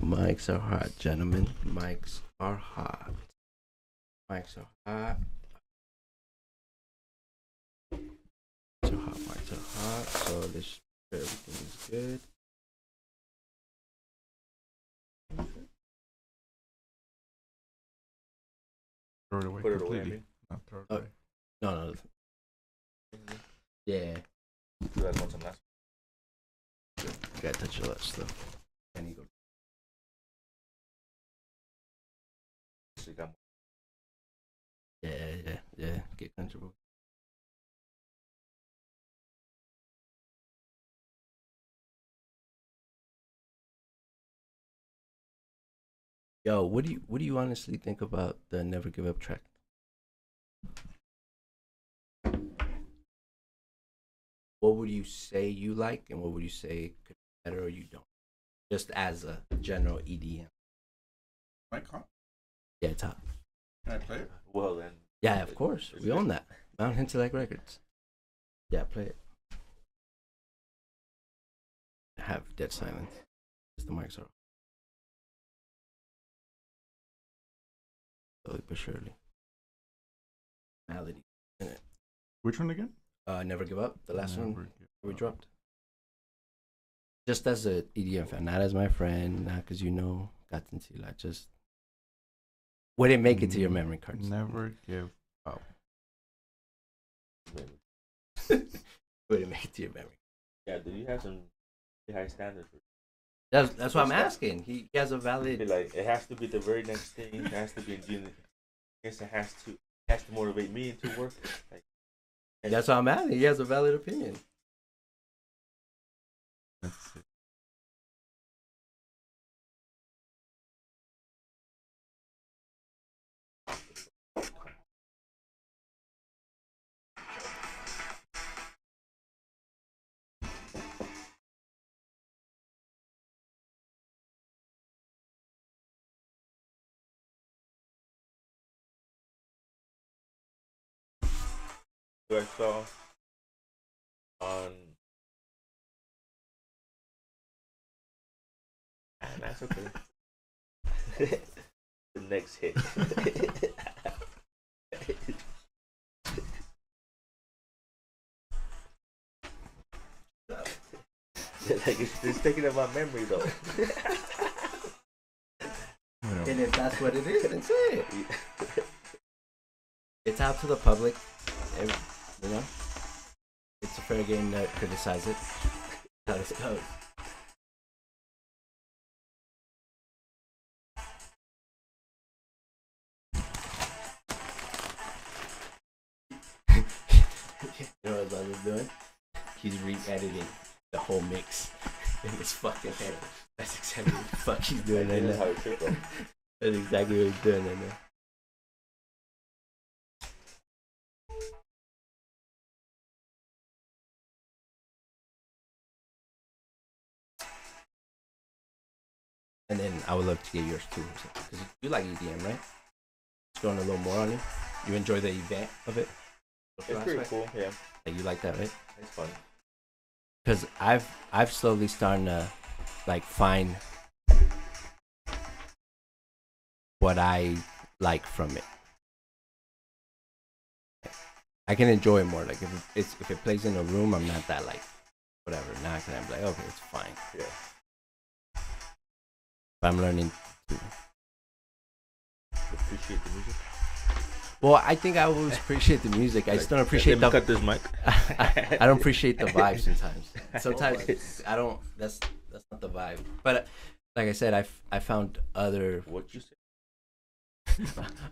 Mics are hot, gentlemen. Mics are hot. Mics are hot. Mics are hot. Mics are hot. So this everything is good. Throw it away Put it completely. away, I mean. Not throw it Oh. away. No. Yeah. Do that once I'm last. Gotta touch all that stuff. And you go. So you got Yeah. Get comfortable. Yo, what do you honestly think about the Never Give Up track? What would you say you like, and what would you say could be better or you don't? Just as a general EDM. Mic hot? Yeah, it's hot. Can I play it? well then. Yeah, of course. We own that. Mount Intellect Records. Yeah, play it. Have dead silence. Just the mics are off. Slowly but surely. Melody in it. Which one again? Never Give Up, the last one Never Give we Up. dropped. Just as a EDM fan, not as my friend, not because got into like just would it make it to your memory cards? Never give up. Would it make it to your memory? Yeah, do you have some high standards? That's what I'm asking. He has a valid. Like it has to be the very next thing. It has to be in June. I guess it has to motivate me into work. Like That's what I'm asking. He has a valid opinion. Let's see. I saw on. And that's okay. The next hit. Like it's taking up my memory though. And if that's what it is, then say it. It's out to the public. You know, it's a fair game to criticize it. How this goes. You know what Osvaldo's doing? He's re-editing the whole mix in his fucking head. That's exactly what the fuck he's doing right now. That's exactly what he's doing right now. And then I would love to get yours too, because you like EDM, right? It's going a little more on you. You enjoy the event of it. It's pretty cool, yeah. Like you like that, right? It's fun. Because I've slowly starting to like find what I like from it. I can enjoy it more. Like if it plays in a room, I'm not that like whatever. Now I can be like, okay, it's fine. Yeah. But I'm learning to Appreciate the music. Well, I think I always appreciate the music. I just don't appreciate the. Cut this mic. I don't appreciate the vibe sometimes. Sometimes I don't. That's not the vibe. But like I said, I found other What you say?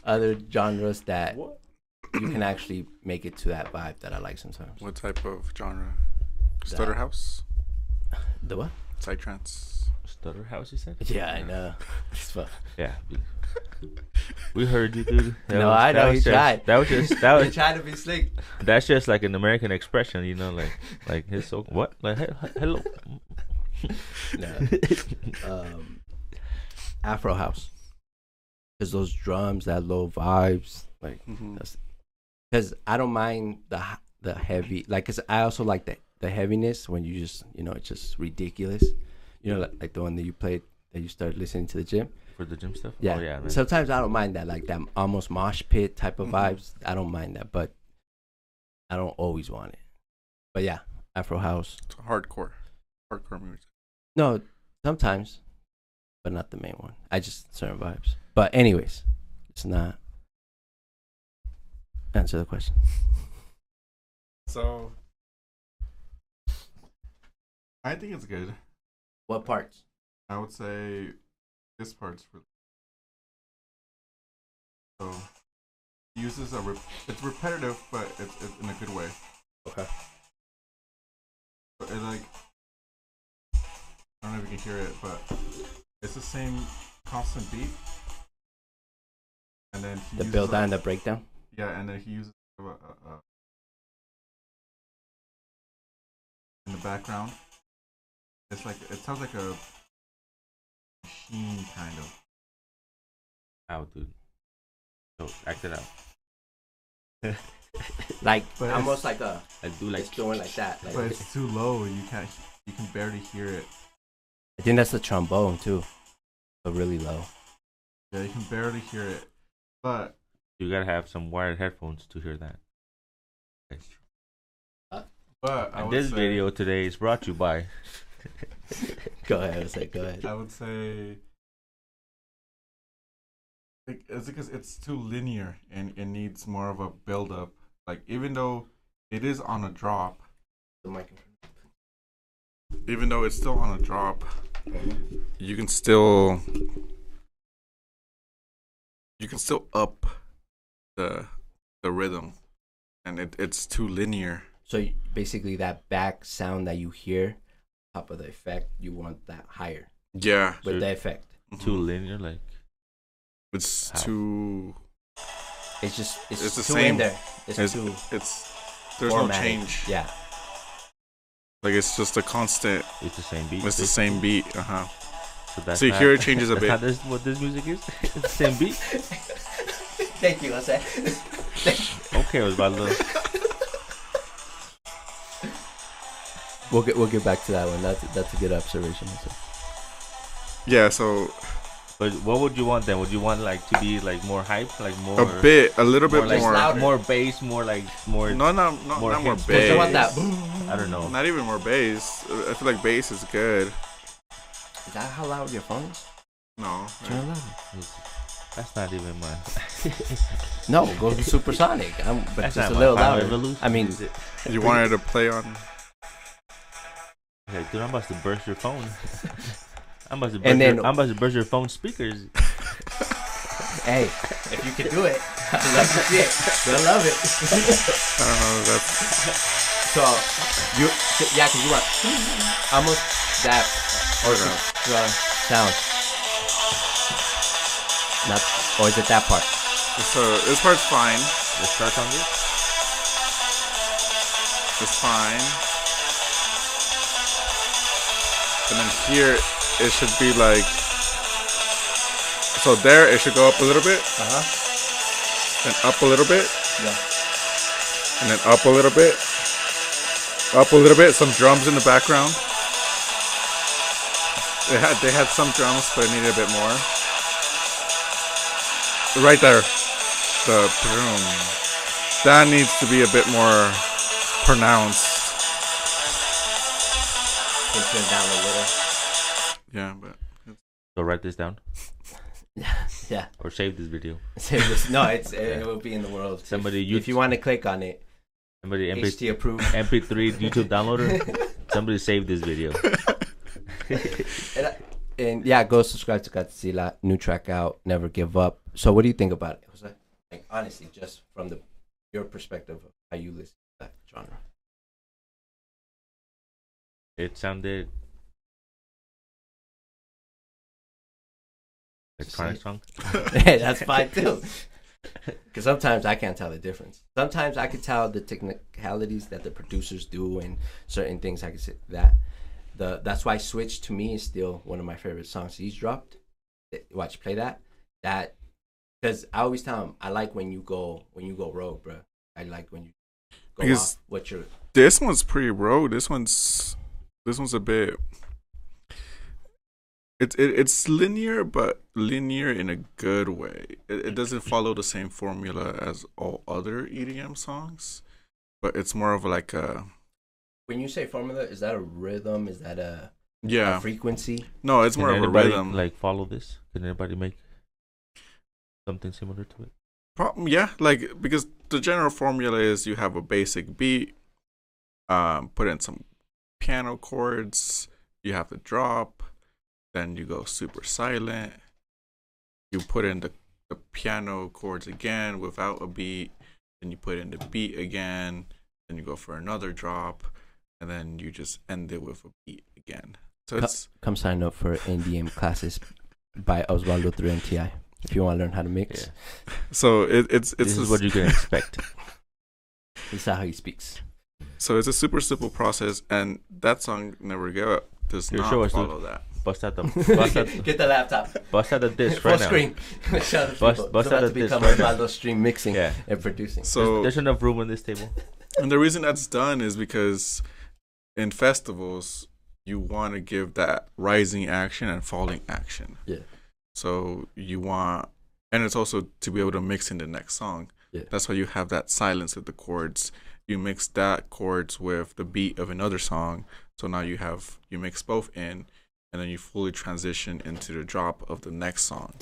other genres that What? you can actually make it to that vibe that I like sometimes. What type of genre? Stutter house? The what? Psytrance? Stutter house, you said? Yeah, I know. It's fun. Yeah. We heard you, dude. No, I know he tried. That was just He tried to be slick. That's just like an American expression, you know, like his so what? Like hello. No. Afro house. Because those drums, that low vibes, like that's because I don't mind the heavy, like, cause I also like the heaviness when you just, it's just ridiculous, like the one that you played, that you start listening to the gym. For the gym stuff? Yeah. Oh, yeah, man. Sometimes I don't mind that, like that almost mosh pit type of vibes. I don't mind that, but I don't always want it. But yeah, Afro house. It's hardcore music. No, sometimes, but not the main one. I just certain vibes. But anyways, it's not. Answer the question. So I think it's good. What parts? I would say this part's really so it uses it's repetitive, but it's in a good way. Okay. But it like I don't know if you can hear it, but it's the same constant beat. And then The build down and the breakdown. Yeah, and then he uses in the background. It's like it sounds like a machine kind of. Ow, dude. So act it out. Like But almost like a. I do like. It's doing like that. Like, But it's too low. You can barely hear it. I think that's the trombone too, but really low. Yeah, you can barely hear it. But You gotta have some wired headphones to hear that. Okay. but I And would this say, video today is brought to you by. Go ahead. Go ahead. I would say it's because it's too linear and it needs more of a build up. Like even though it is on a drop, The microphone. even though it's still on a drop, you can still up the rhythm, and it's too linear. So basically, that back sound that you hear, top of the effect, you want that higher Yeah, with So- the effect. Too linear, like. it's How? too. It's just It's too the same. in there. It's too It's there's formatted. no change. Yeah. Like it's just a constant. It's the same beat. It's the same beat. So, that's So not- here it changes a that's bit. not what this music is? It's the same beat? Thank you, Jose. Okay, Osvaldo. We'll get back to that one. That's a good observation. Yeah. So But what would you want then? Would you want like to be like more hype, like more a little bit more like more. louder. more bass, more more No, not more more hits. bass. You want that? I don't know. Not even more bass. I feel like bass is good. Is that how loud your phone is? No. Turn it louder. That's not even mine. No, go to supersonic. But That's just not a little my Power louder. Evolution, I mean, is it? You wanted to play on. Hey, dude, I'm about to burst your phone. I'm about to burst your phone speakers. hey, if you can do it, I'd love to see it. You'll love it. I don't know. That's So, cause you want almost that sound. Not, or is it that part? so. This part's fine. Let's start on this. It's fine. And then here it should be like. So there it should go up a little bit, and up a little bit, Yeah. and then up a little bit, up a little bit. Some drums in the background. They had some drums, but it needed a bit more. Right there, the boom. That needs to be a bit more pronounced. Can you turn it down a little? Yeah, but So write this down Yeah. or save this video. No, it will be in the world. Somebody if you want to click on it, Somebody HT approved. MP3 YouTube downloader. Somebody save this video. And yeah, go subscribe to Godzilla. New track out. Never give up. So what do you think about it, Jose? Like honestly, just from your perspective of how you listen to that genre. It sounded electronic song. Hey, that's fine too. Because sometimes I can't tell the difference. Sometimes I can tell the technicalities that the producers do and certain things. I can say that. That's why Switch to me is still one of my favorite songs he's dropped. Watch, play that. Because I always tell him I like when you go rogue, bro. I like when you go Because off what you're. this one's pretty rogue. This one's a bit. It's linear, but linear in a good way. It doesn't follow the same formula as all other EDM songs, but it's more of like a. When you say formula, is that a rhythm? Is that a frequency? No, it's more of a rhythm. Like follow this? Can anybody make something similar to it? Yeah, like because the general formula is you have a basic beat, put in some piano chords, you have the drop, then you go super silent, you put in the piano chords again without a beat, then you put in the beat again, then you go for another drop, and then you just end it with a beat again. So come sign up for NDM classes by Osvaldo through NTI if you want to learn how to mix. Yeah. So this is what you can expect. This is how he speaks. So it's a super simple process, and that song Never Give Up does not follow that. Bust out the get the laptop. Bust out the disc right now. Full screen. Bust out the disc. Osvaldo stream mixing and producing. So there's enough room on this table. And the reason that's done is because in festivals you want to give that rising action and falling action. Yeah. So you want, and it's also to be able to mix in the next song. Yeah. That's why you have that silence of the chords. You mix that chords with the beat of another song. So now you mix both in, and then you fully transition into the drop of the next song.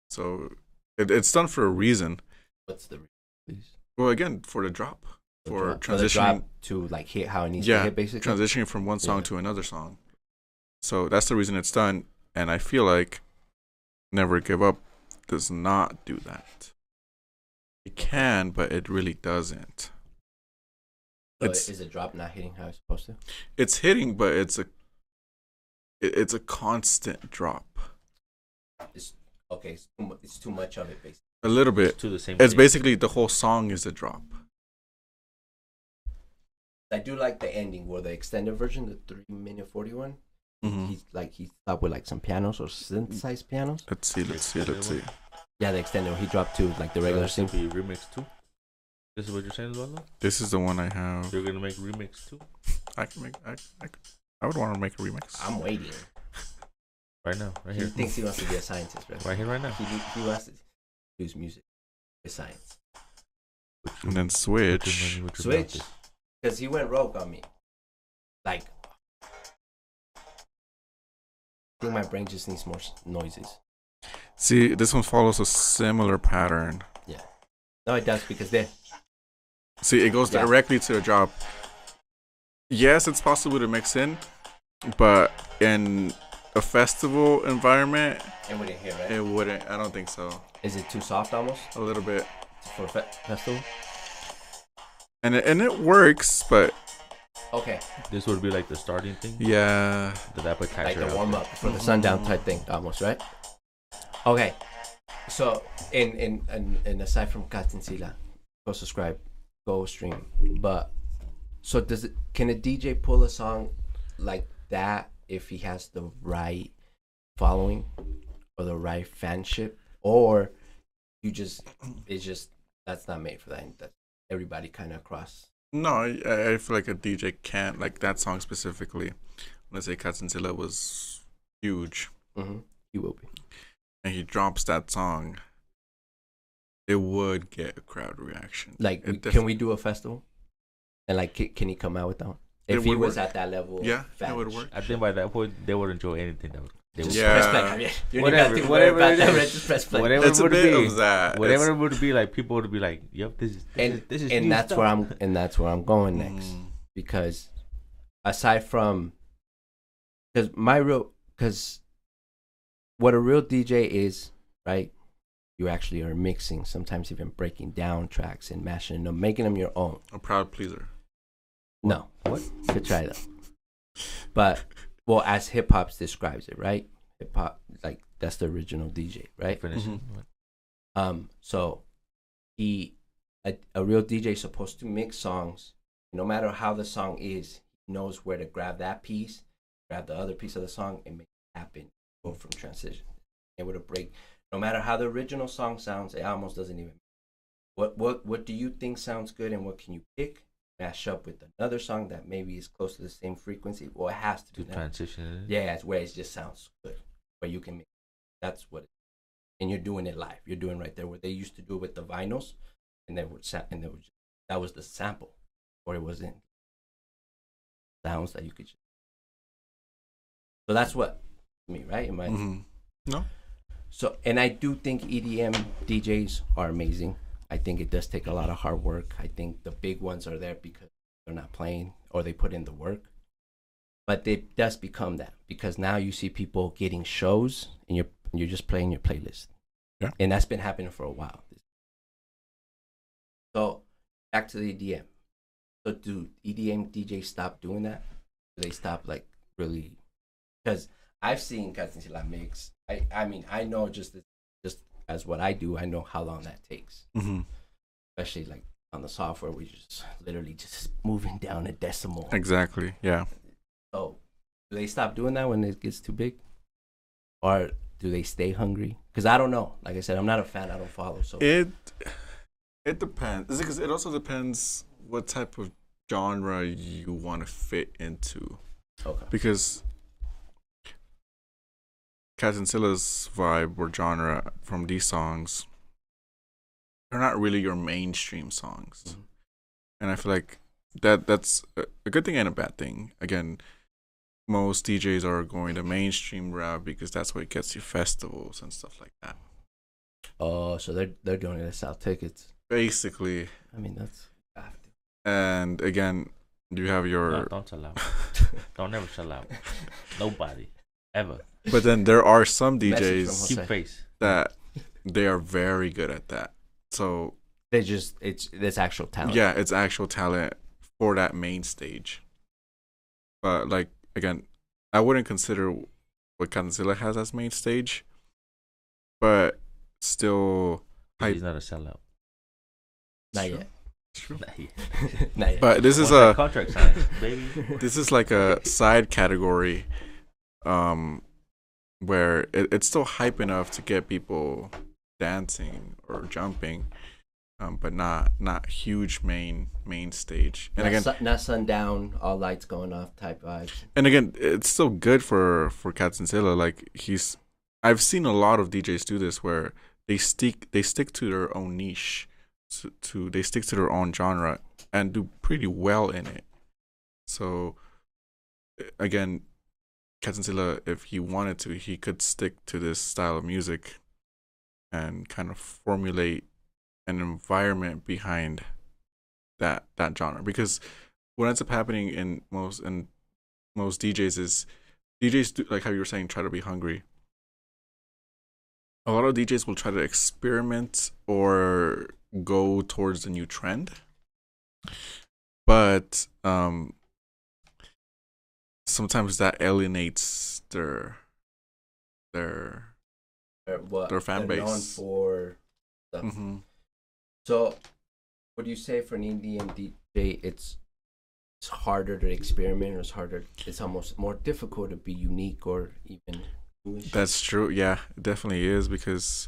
So it's done for a reason. What's the reason? Well, again, for the drop. For transitioning the drop to like hit how it needs to hit, basically. Transitioning from one song to another song. So that's the reason it's done, and I feel like Never Give Up does not do that. It can, but it really doesn't. So is the drop not hitting how it's supposed to? It's hitting, but it's a constant drop. It's too much of it, basically. A little bit. To the same. It's basically the whole song is a drop. I do like the ending, where the extended version, the 3-minute 41. Mm-hmm. He stopped with like some pianos or synthesized pianos. Let's see. Yeah, the extended one. He dropped to like the regular synth. Remix too. This is what you're saying, Osvaldo? This is the one I have. You're gonna make remix too? I would want to make a remix. I'm waiting. Right now, right here. He thinks he wants to be a scientist, right? Right here, right now. He wants to use music with science. And then switch. Because he went rogue on me. Like, I think my brain just needs more noises. See, this one follows a similar pattern. Yeah. No, it does, because they... See, it goes directly to a drop. Yes, it's possible to mix in, but in a festival environment... It wouldn't hit, right? It wouldn't. I don't think so. Is it too soft almost? A little bit. For a festival? And it works, but... Okay. This would be like the starting thing? Yeah. The appetizer. Like the warm-up for the sundown type thing, almost, right? Okay. So, in aside from Katinsila, go subscribe, go stream. But, so can a DJ pull a song like that if he has the right following or the right fanship? Or that's not made for that. That's everybody kind of across. No, I feel like a DJ can't, like that song specifically. Let's say Katinsila was huge. Mm-hmm. He will be. And he drops that song, it would get a crowd reaction. Like, can we do a festival? And like, can he come out with that one? If he was at that level, yeah, that would work. I think by that point they would enjoy anything. Press play. Whatever it is. Just press play. Whatever it's it would a bit be. Of that. Whatever it would be, like people would be like, "Yep, this is." And that's stuff. That's where I'm going next, because aside from, because what a real DJ is, right? You actually are mixing, sometimes even breaking down tracks and mashing them, making them your own. A crowd pleaser. No. What? Could try that. But, well, as hip hop describes it, right? Hip hop, like, that's the original DJ, right? Mm-hmm. So, a real DJ is supposed to mix songs. No matter how the song is, he knows where to grab that piece, grab the other piece of the song, and make it happen. Go from transition. Able to break. No matter how the original song sounds, it almost doesn't even. What do you think sounds good, and what can you pick? Mash up with another song that maybe is close to the same frequency. Well, it has to do that. Transition. Yeah, it's where it just sounds good. where you can make. That's what. And you're doing it live. You're doing right there where they used to do it with the vinyls, and that was the sample, or it wasn't sounds that you could. So that's what me, right? Am I? No. So, and I do think EDM DJs are amazing. I think it does take a lot of hard work. I think the big ones are there because they're not playing or they put in the work. But it does become that because now you see people getting shows and you're just playing your playlist. Yeah. And that's been happening for a while. So back to the EDM. So do EDM DJs stop doing that? Do they stop like really? Because I've seen Castancila mix. I mean, I know just as what I do, I know how long that takes. Especially like on the software, we just literally just moving down a decimal. Exactly. Yeah. So do they stop doing that when it gets too big? Or do they stay hungry? Because I don't know. Like I said, I'm not a fan. I don't follow. So it depends. Because it also depends what type of genre you want to fit into. Okay. Because Castancila's vibe or genre from these songs, they're not really your mainstream songs. And I feel like that's a good thing and a bad thing. Again, most DJs are going the mainstream route because that's what gets you festivals and stuff like that. Oh, so they're doing it to sell tickets. Basically. I mean, that's. And again, you have your. No, don't sell out. Don't ever sell out. Nobody. Ever. But then there are some DJs Keep face. that they are very good at that. So it's actual talent. Yeah, it's actual talent for that main stage. But like again, I wouldn't consider what Castancila has as main stage, but still, He's not a sellout. Not yet. True. Not yet. Not yet. But this is a contract sign, baby. This is like a side category, where it's still hype enough to get people dancing or jumping, but not huge main stage. And not sundown, all lights going off type vibes. And again, it's still good for Castancila. Like I've seen a lot of DJs do this where they stick to their own niche, they stick to their own genre and do pretty well in it. So again, Castancila, if he wanted to, he could stick to this style of music and kind of formulate an environment behind that genre. Because what ends up happening in most DJs is DJs do, like how you were saying, try to be hungry. A lot of DJs will try to experiment or go towards the new trend, but sometimes that alienates their fan base. Known for stuff. So, what do you say for an EDM DJ? It's harder to experiment, or it's almost more difficult to be unique or even foolish. That's true. Yeah, it definitely is, because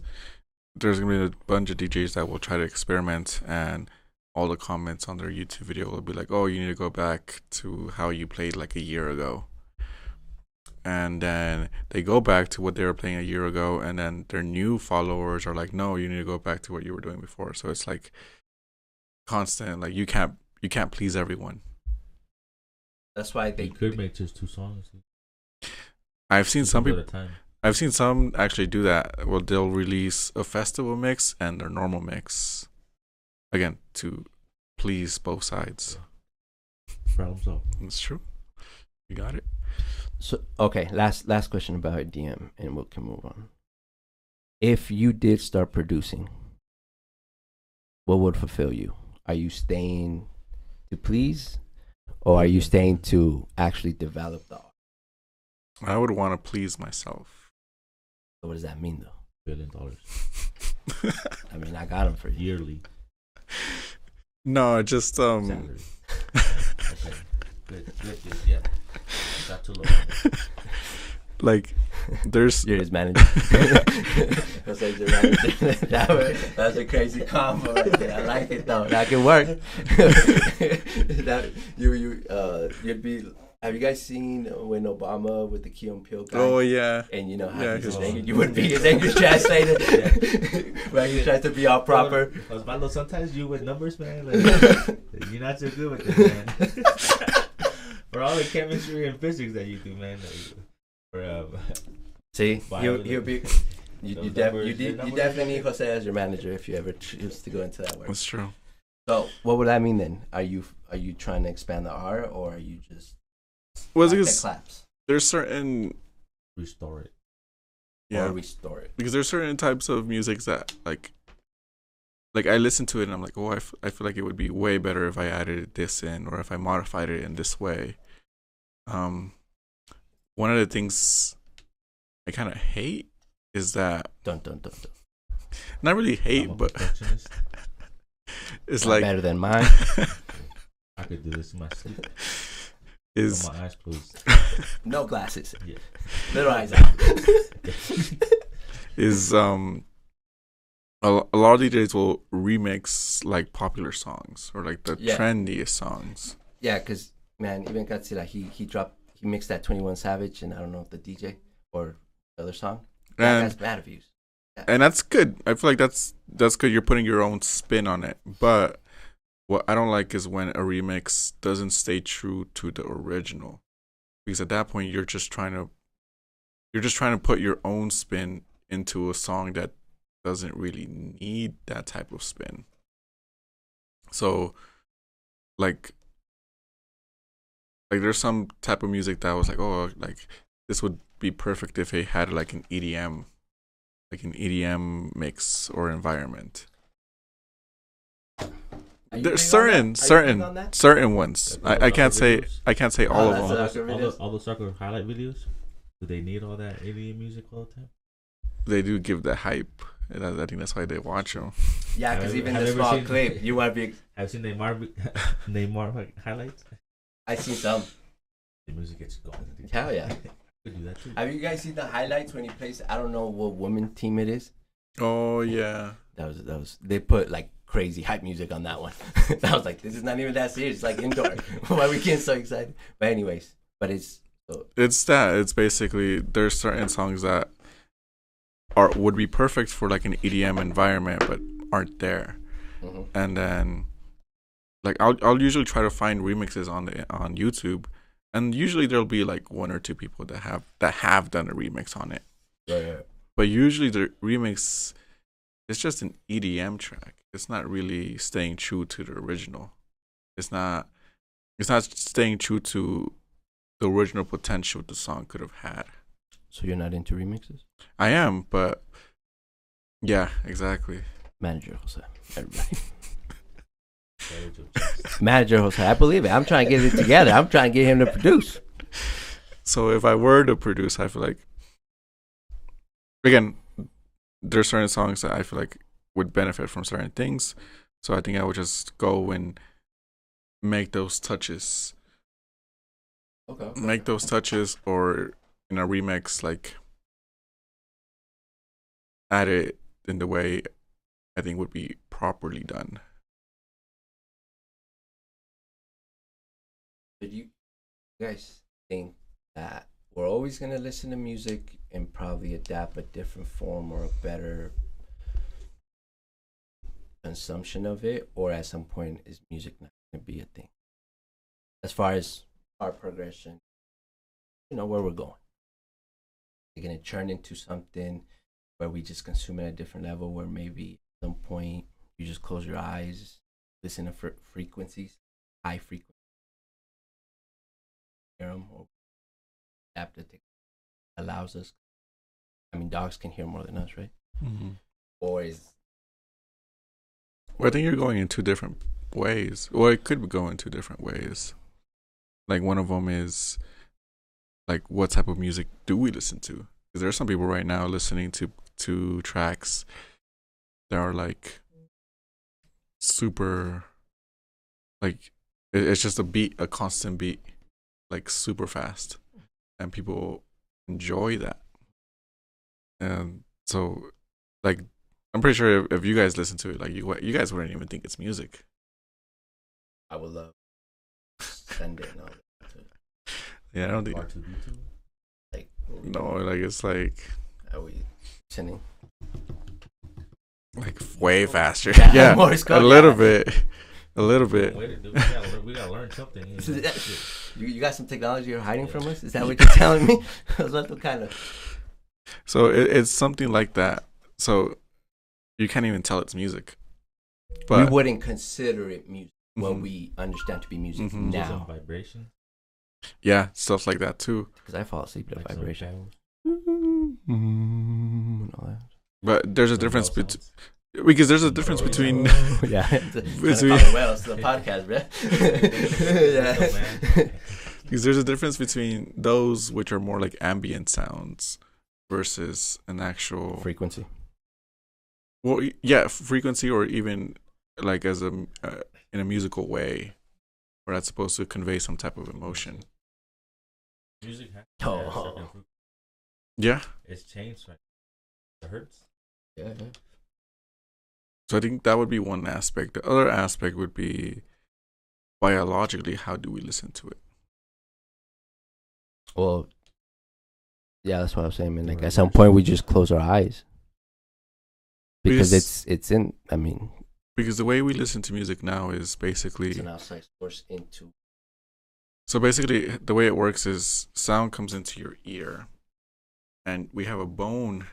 there's gonna be a bunch of DJs that will try to experiment, and all the comments on their YouTube video will be like, "Oh, you need to go back to how you played like a year ago." And then they go back to what they were playing a year ago, and then their new followers are like, "No, you need to go back to what you were doing before." So it's like constant. Like you can't please everyone. That's why they could make just 2 songs. I've seen some people. I've seen some actually do that. Well, they'll release a festival mix and their normal mix, again, to please both sides. Problem solved. That's true. You got it. So okay, last question about EDM, and we can move on. If you did start producing, what would fulfill you? Are you staying to please, or are you staying to actually develop the art? I would want to please myself. So what does that mean, though? $1 billion. I mean, I got them for you. Yearly. No, just Salary. Okay. Good. Yeah. Got too low. Like, there's. You're his manager. That's a crazy combo right there. I like it though. That can work. That you'd be Have you guys seen when Obama with the Key and Peele guy? Oh yeah. And you know how Yeah, he's his- angry. You wouldn't be his English translator, right? He tries to be all proper. Osvaldo, sometimes you with numbers, man. Like, you're not so good with it, man. For all the chemistry and physics that you do, man. See, Biology. he'll be. You definitely need Jose as your manager if you ever choose to go into that work. That's true. So, what would that mean then? Are you trying to expand the art, or are you just Well, like because the claps there's certain Restore it. or restore it? because there's certain types of music that like I listen to it and I'm like, oh, I feel like it would be way better if I added this in or if I modified it in this way. One of the things I kind of hate is that Dun. not really hate, but it's Not like better than mine. I could do this in my sleep. is My eyes closed. No glasses. Yeah. Little eyes out. is a lot of DJs will remix like popular songs or like the trendiest songs. Yeah, because man, even Godzilla, he mixed that 21 Savage and I don't know if the DJ or the other song. That has bad views. Yeah. And that's good. I feel like that's good. You're putting your own spin on it. But what I don't like is when a remix doesn't stay true to the original, because at that point you're just trying to put your own spin into a song that doesn't really need that type of spin. So, like there's some type of music that was like, oh, like this would be perfect if it had like an EDM mix or environment. There's certain ones. I can't say all of them. All the soccer highlight videos. Do they need all that EDM music all the time? They do give the hype. And I think that's why they watch them. Yeah, because even the small clip, you want to be. Have you seen Neymar highlights? I've seen some. The music gets going. Hell yeah. Could do that too. Have you guys seen the highlights when he plays? I don't know what woman team it is. Oh yeah. That was. They put like crazy hype music on that one. I was like, this is not even that serious. It's like indoor. Why are we getting so excited? But anyways, it's that. It's basically there's certain songs that would be perfect for like an EDM environment, but aren't there. Mm-hmm. And then, like I'll usually try to find remixes on YouTube, and usually there'll be like one or two people that have done a remix on it. Yeah. But usually the remix is just an EDM track. It's not really staying true to the original. It's not staying true to the original potential the song could have had. So you're not into remixes? I am, but yeah, exactly. Manager Jose, everybody. Manager Jose, I believe it. I'm trying to get it together. I'm trying to get him to produce. So if I were to produce, I feel like, again, there's certain songs that I feel like would benefit from certain things. So I think I would just go and make those touches. Okay. Make those touches, or in a remix, like add it in the way I think would be properly done. Did you guys think that we're always going to listen to music and probably adapt a different form or a better consumption of it? Or at some point, is music not going to be a thing? As far as our progression, where we're going. We're going to turn into something where we just consume at a different level, where maybe at some point you just close your eyes, listen to frequencies, high frequencies, hear them, or adaptive allows us. I mean, dogs can hear more than us, right? Mm-hmm. Or is. Well, I think you're going in two different ways. Well, it could go in two different ways. Like one of them is like, what type of music do we listen to? Because there are some people right now listening to tracks that are like super, like it's just a constant beat, like super fast, and people enjoy that. And so, like, I'm pretty sure if you guys listen to it, like you guys wouldn't even think it's music. I would love send it and all that. Yeah, I don't think. R2D2. Like No, like it's like are we listening? way faster. Yeah, Yeah, Morse code, a little yeah. bit, a little bit. Wait, dude, we gotta learn something. You got some technology you're hiding from us? Is that what you're telling me? Osvaldo, kind of. So it's something like that. So you can't even tell it's music. But We wouldn't consider it music. What Mhm. we understand to be music Mhm. Just some now. vibration. yeah, stuff like that too. Because I fall asleep to Like some vibration. bells, And all that. But there's a some difference bell between sounds. because there's a difference Oh, yeah. between Yeah. It's Well, the podcast, bro. Yeah. because there's a difference between those which are more like ambient sounds versus an actual Frequency. well, yeah, frequency or even like as a in a musical way, where that's supposed to convey some type of emotion. Music has Oh. a certain frequency. Yeah, It's changed, right? The hertz. Yeah. so I think that would be one aspect. The other aspect would be biologically, how do we listen to it? Well, yeah, that's what I was saying, man. Like Right. at some point, we just close our eyes because Because- it's in. I mean, Because the way we listen to music now is basically it's an outside source into. so basically the way it works is sound comes into your ear, and we have a bone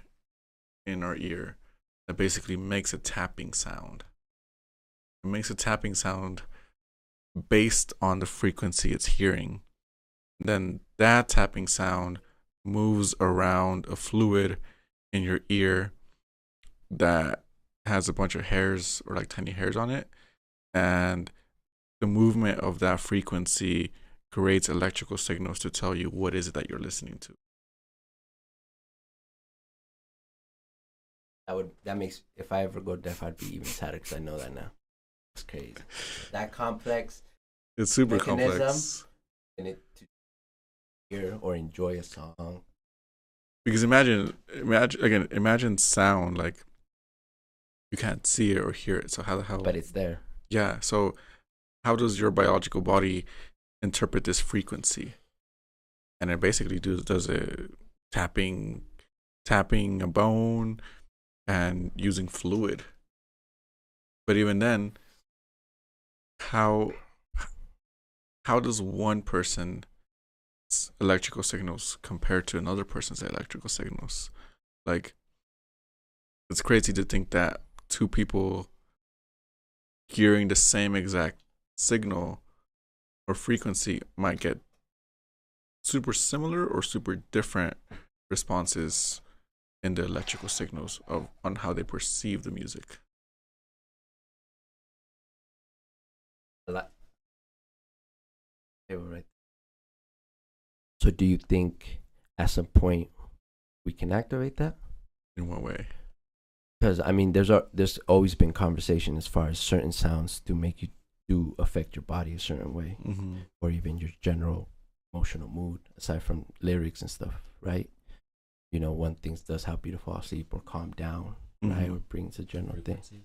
in our ear that basically makes a tapping sound. It makes a tapping sound based on the frequency it's hearing. Then that tapping sound moves around a fluid in your ear that has a bunch of hairs or like tiny hairs on it. And the movement of that frequency creates electrical signals to tell you what is it that you're listening to. That makes, if I ever go deaf, I'd be even sadder because I know that now. It's crazy. That complex It's super Mechanism. complex. in it to hear or enjoy a song. Because imagine sound, like you can't see it or hear it. So how the hell? But it's there. Yeah. So how does your biological body interpret this frequency? And it basically does a tapping a bone and using fluid. But even then, how does one person's electrical signals compare to another person's electrical signals? Like, it's crazy to think that two people hearing the same exact signal or frequency might get super similar or super different responses in the electrical signals on how they perceive the music. They were right. So do you think at some point we can activate that? In what way? Because I mean, there's always been conversation as far as certain sounds do affect your body a certain way, Mm-hmm. or even your general emotional mood, aside from lyrics and stuff, right? You know, one thing does help you to fall asleep or calm down, right? Or brings a general thing. Frequencies.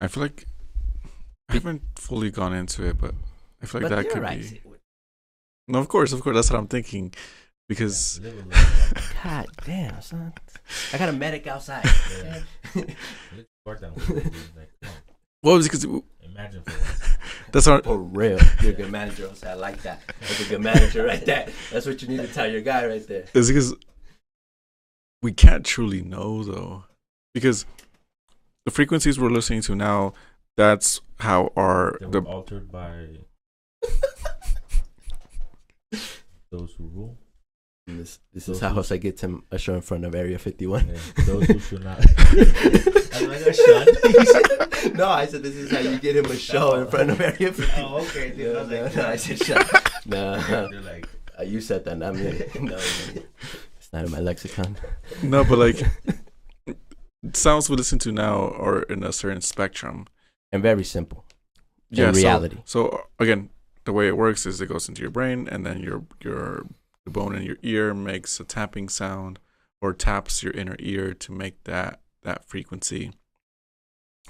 I feel like I haven't fully gone into it, but I feel like But that could theorize be. it. No, of course, that's what I'm thinking. Because Live a little. God damn, son. I got a medic outside. Yeah. Look for them. Like, come on, well, because imagine for once. that's what For real. You're a good manager. I like that. That's a good manager right there. That's what you need to tell your guy right there. it's because we can't truly know though, because the frequencies we're listening to now, that's how They were altered by those who rule. This is how I get him a show in front of Area 51. Yeah, those who should not. I like a shot. No, I said this is how you get him a show in front of Area 51. Oh, okay. Dude, Yeah, I was no, like, no, I said shut. No, They're like, you said that, not me. No, it's not in my lexicon. no, but like sounds we listen to now are in a certain spectrum. And very simple. Yeah, In reality. So again, the way it works is it goes into your brain, and then the bone in your ear makes a tapping sound or taps your inner ear to make that frequency.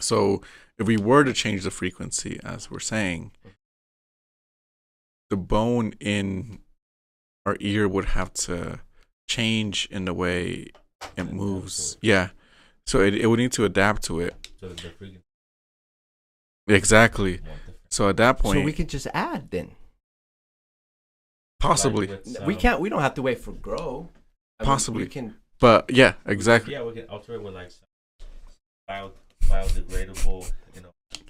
So if we were to change the frequency, as we're saying, the bone in our ear would have to change in the way it moves. Yeah. So it would need to adapt to it. So the freaking Exactly. So at that point, So we could just add then. possibly. like with, We can't. We don't have to wait for grow. I mean, Possibly. we can. But yeah, exactly. Yeah, we can alter it with like some biodegradable,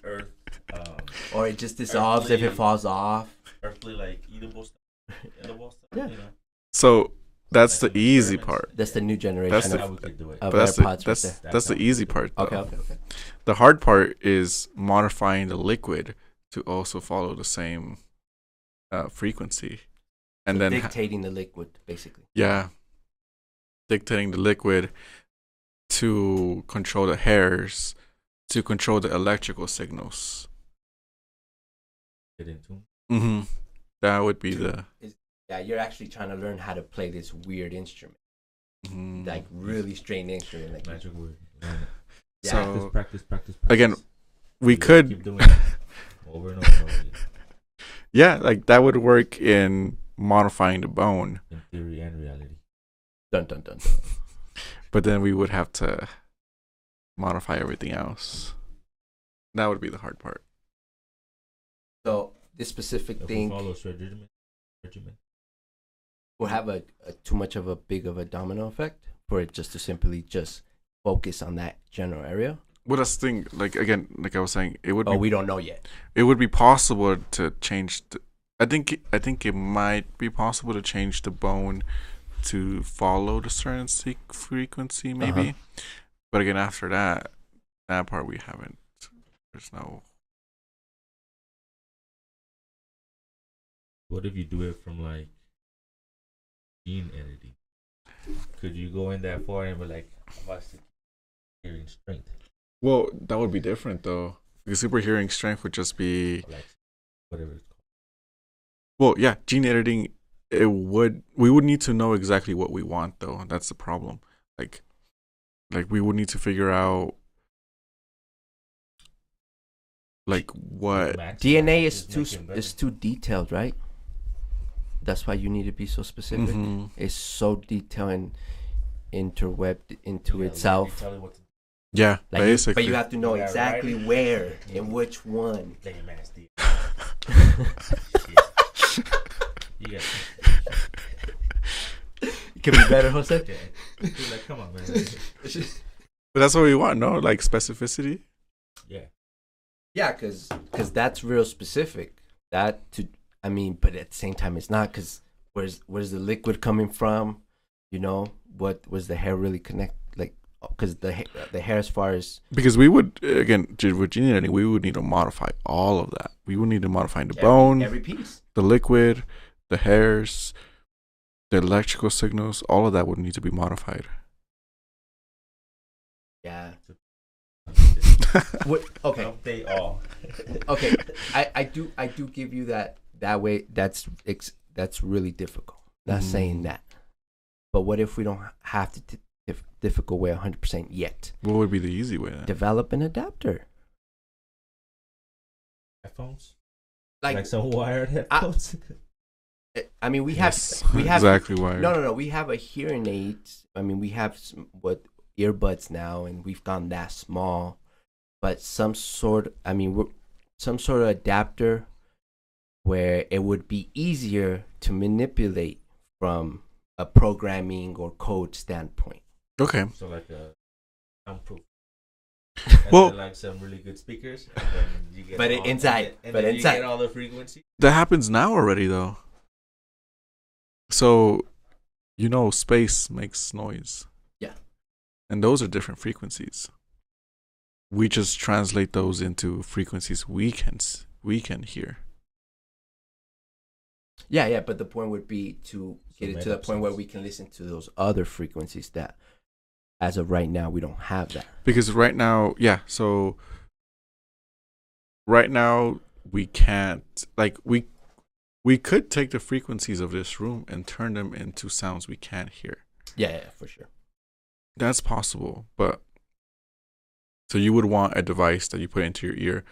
earth, Or it just dissolves if it falls off. earthly like edible stuff. Yeah. So that's Like the easy experiments. part. That's the new generation That's That's the- how we could do it. of But that's the AirPods that's right there. that's the easy part though. Okay. The hard part is modifying the liquid to also follow the same frequency, and So then dictating the liquid, basically. dictating the liquid to control the hairs, to control the electrical signals. Get into Mm-hmm. That would be the Yeah, you're actually trying to learn how to play this weird instrument, like really strange instrument. Like magic word. Yeah. So Practice. again, we You gotta could keep doing it over and over and over again. yeah, like that would work in modifying the bone, In theory and reality. dun dun dun. but then we would have to modify everything else. That would be the hard part. So this specific If we thing follow regimen. will have a too much of a big of a domino effect for it just to simply just focus on that general area. Well, that's the thing. Like again, like I was saying, it would Oh, be we don't know yet. it would be possible to change. I think it might be possible to change the bone to follow the certain frequency, maybe. But again, after that part we haven't. There's no. What if you do it from like gene editing? Could you go in that far and be like, what's the hearing strength? Well, that would be different though, because super hearing strength would just be. Or like whatever it's called. Well, yeah, gene editing. We would need to know exactly what we want though. That's the problem. Like we would need to figure out like what DNA is too detailed, right? That's why you need to be so specific. It's so detailed and interwebbed into itself. Yeah, Like basically. but you have to know Yeah, exactly right. where and which one. Damn ass dude. You got It could be better, Jose. Dude, like, come on, man. But that's what we want, no? Like specificity. Yeah. Yeah, because that's real specific. But at the same time, it's not, because where's the liquid coming from? What was the hair really connect? Like, because the hair, as far as Because we would, again, with gene editing, we would need to modify all of that. We would need to modify the bone, every piece. the liquid, the hairs, the electrical signals. All of that would need to be modified. Yeah. What? Okay. Update all. Okay. I do give you that way. That's really difficult. Not saying that. But what if we don't have the difficult way 100% yet? What would be the easy way then? Develop an adapter. Headphones? Like Like some wired headphones? we have exactly why. No. We have a hearing aid. We have earbuds now, and we've gone that small. But some sort of adapter where it would be easier to manipulate from a programming or code standpoint. Okay. So like a soundproof. Well, like some really good speakers. And then you get But all, inside. And But then inside. you get all the frequency. That happens now already, though. So, space makes noise. Yeah. And those are different frequencies. We just translate those into frequencies we can hear. Yeah, but the point would be to get it to the make point where sense. we can listen to those other frequencies that, as of right now, we don't have that. Because right now, so right now we can't, we could take the frequencies of this room and turn them into sounds we can't hear. Yeah, for sure. That's possible, but So you would want a device that you put into your ear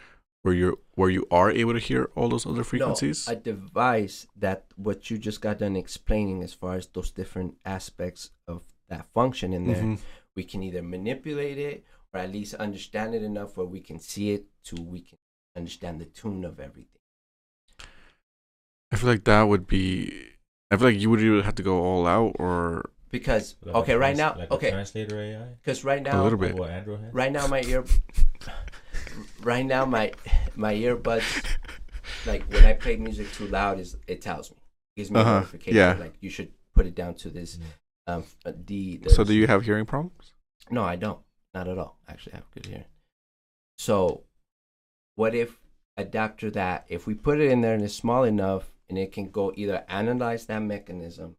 where you are able to hear all those other frequencies? No, a device that what you just got done explaining as far as those different aspects of that function in there, we can either manipulate it or at least understand it enough where we can see it to we can understand the tune of everything. I feel like that would be. I feel like you would either have to go all out or. Because Like okay, right now, like okay, a translator AI. because right A now, little bit. Like what Android has? right now my right now my earbuds, like when I play music too loud, it tells me, gives me a notification, yeah. like you should put it down to this. So do you have hearing problems? No, I don't. Not at all. Actually, I have good hearing. So, what if adapter that if we put it in there and it's small enough and it can go either analyze that mechanism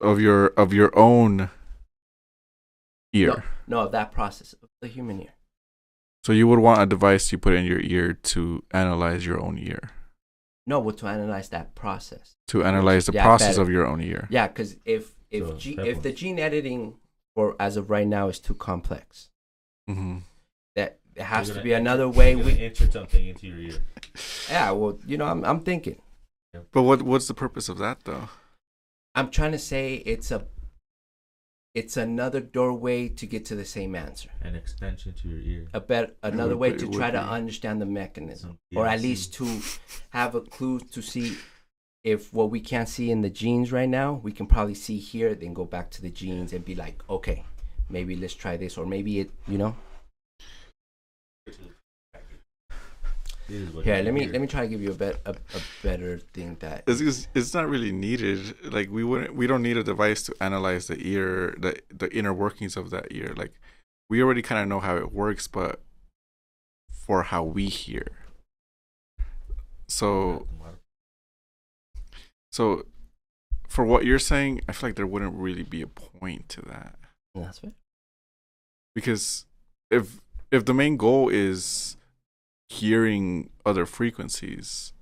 Of your own ear. no that process of the human ear. So you would want a device you put in your ear to analyze your own ear. No, but to analyze that process. To analyze the process of your own ear. Yeah, because if So the gene editing for as of right now is too complex, that there has to be another way we insert something into your ear. Yeah, well, I'm thinking. But what's the purpose of that though? I'm trying to say it's another doorway to get to the same answer. An extension to your ear. Another way to try to understand the mechanism, or at least to have a clue to see if what we can't see in the genes right now, we can probably see here, then go back to the genes and be like, okay, maybe let's try this, or maybe it. Here, let me try to give you a better thing that it's not really needed. Like we don't need a device to analyze the ear, the inner workings of that ear. Like we already kind of know how it works, but for how we hear. So for what you're saying, I feel like there wouldn't really be a point to that. That's fair. Because if the main goal is hearing other frequencies,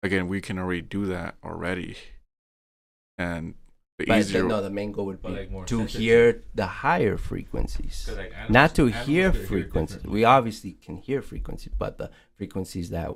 again, we can already do that already. And the main goal would be to hear the higher frequencies, not to hear frequencies. We obviously can hear frequencies, but the frequencies that,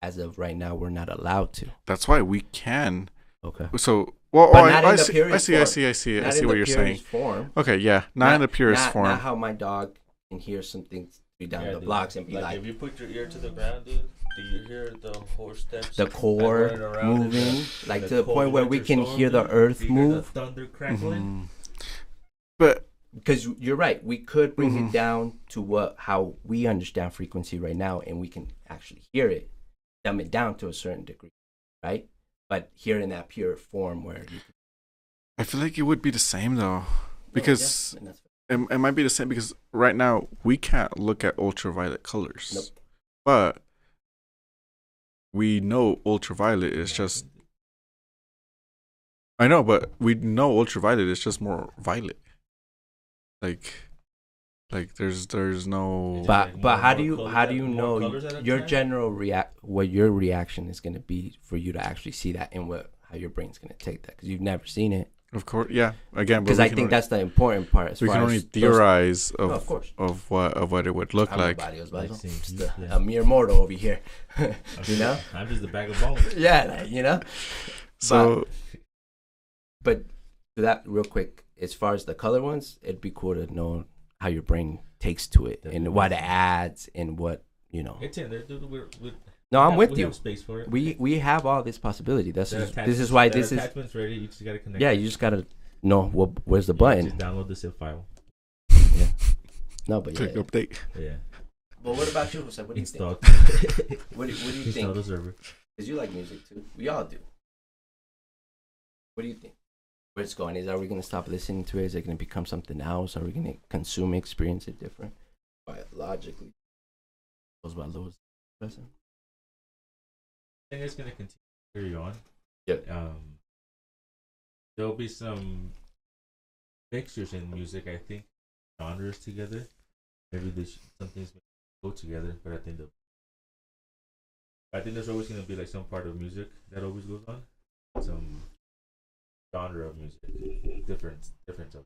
as of right now, we're not allowed to. That's why we can. Okay. So, I see what you're saying. Form. Okay, yeah, not in the purest form. Not how my dog can hear something be down the blocks and be like, if you put your ear to the ground, dude, do you hear the horse steps? The core moving, like to the point where we can hear the earth move. The thunder crackling. But because you're right, we could bring it down to how we understand frequency right now, and we can actually hear it, dumb it down to a certain degree, right? But here in that pure form where you could... I feel like it would be the same though, because it might be the same because right now we can't look at ultraviolet colors. Nope. But we know ultraviolet is just... I know, but we know ultraviolet is just more violet. Like there's no... But how do you know your general what your reaction is going to be for you to actually see that, and how your brain's going to take that, because you've never seen it. Of course, yeah. Again, because I think that's the important part. We can only theorize of what it would look like. Osvaldo. Just a mere mortal over here. You know, I'm just a bag of bones. Yeah, So, but to that real quick, as far as the color ones, it'd be cool to know how your brain takes to it and what it adds and what It's in there. No, I'm with you. Have space for it. We have all this possibility. This is why this is. Attachment's ready. You just gotta connect. Yeah, you just gotta know where's the button. Just download the zip file. Yeah. No, but click update. Yeah. But what about you, Jose? What do you think? What do you think? The server. Because you like music too. We all do. What do you think? Where it's going? Are we gonna stop listening to it? Is it gonna become something else? Are we gonna consume, experience it different? Biologically. Osvaldo was present. I think it's gonna continue to carry on. Yep. There'll be some mixtures in music. I think genres together. Maybe some things may go together, but I think there's always gonna be like some part of music that always goes on. Some genre of music, different of.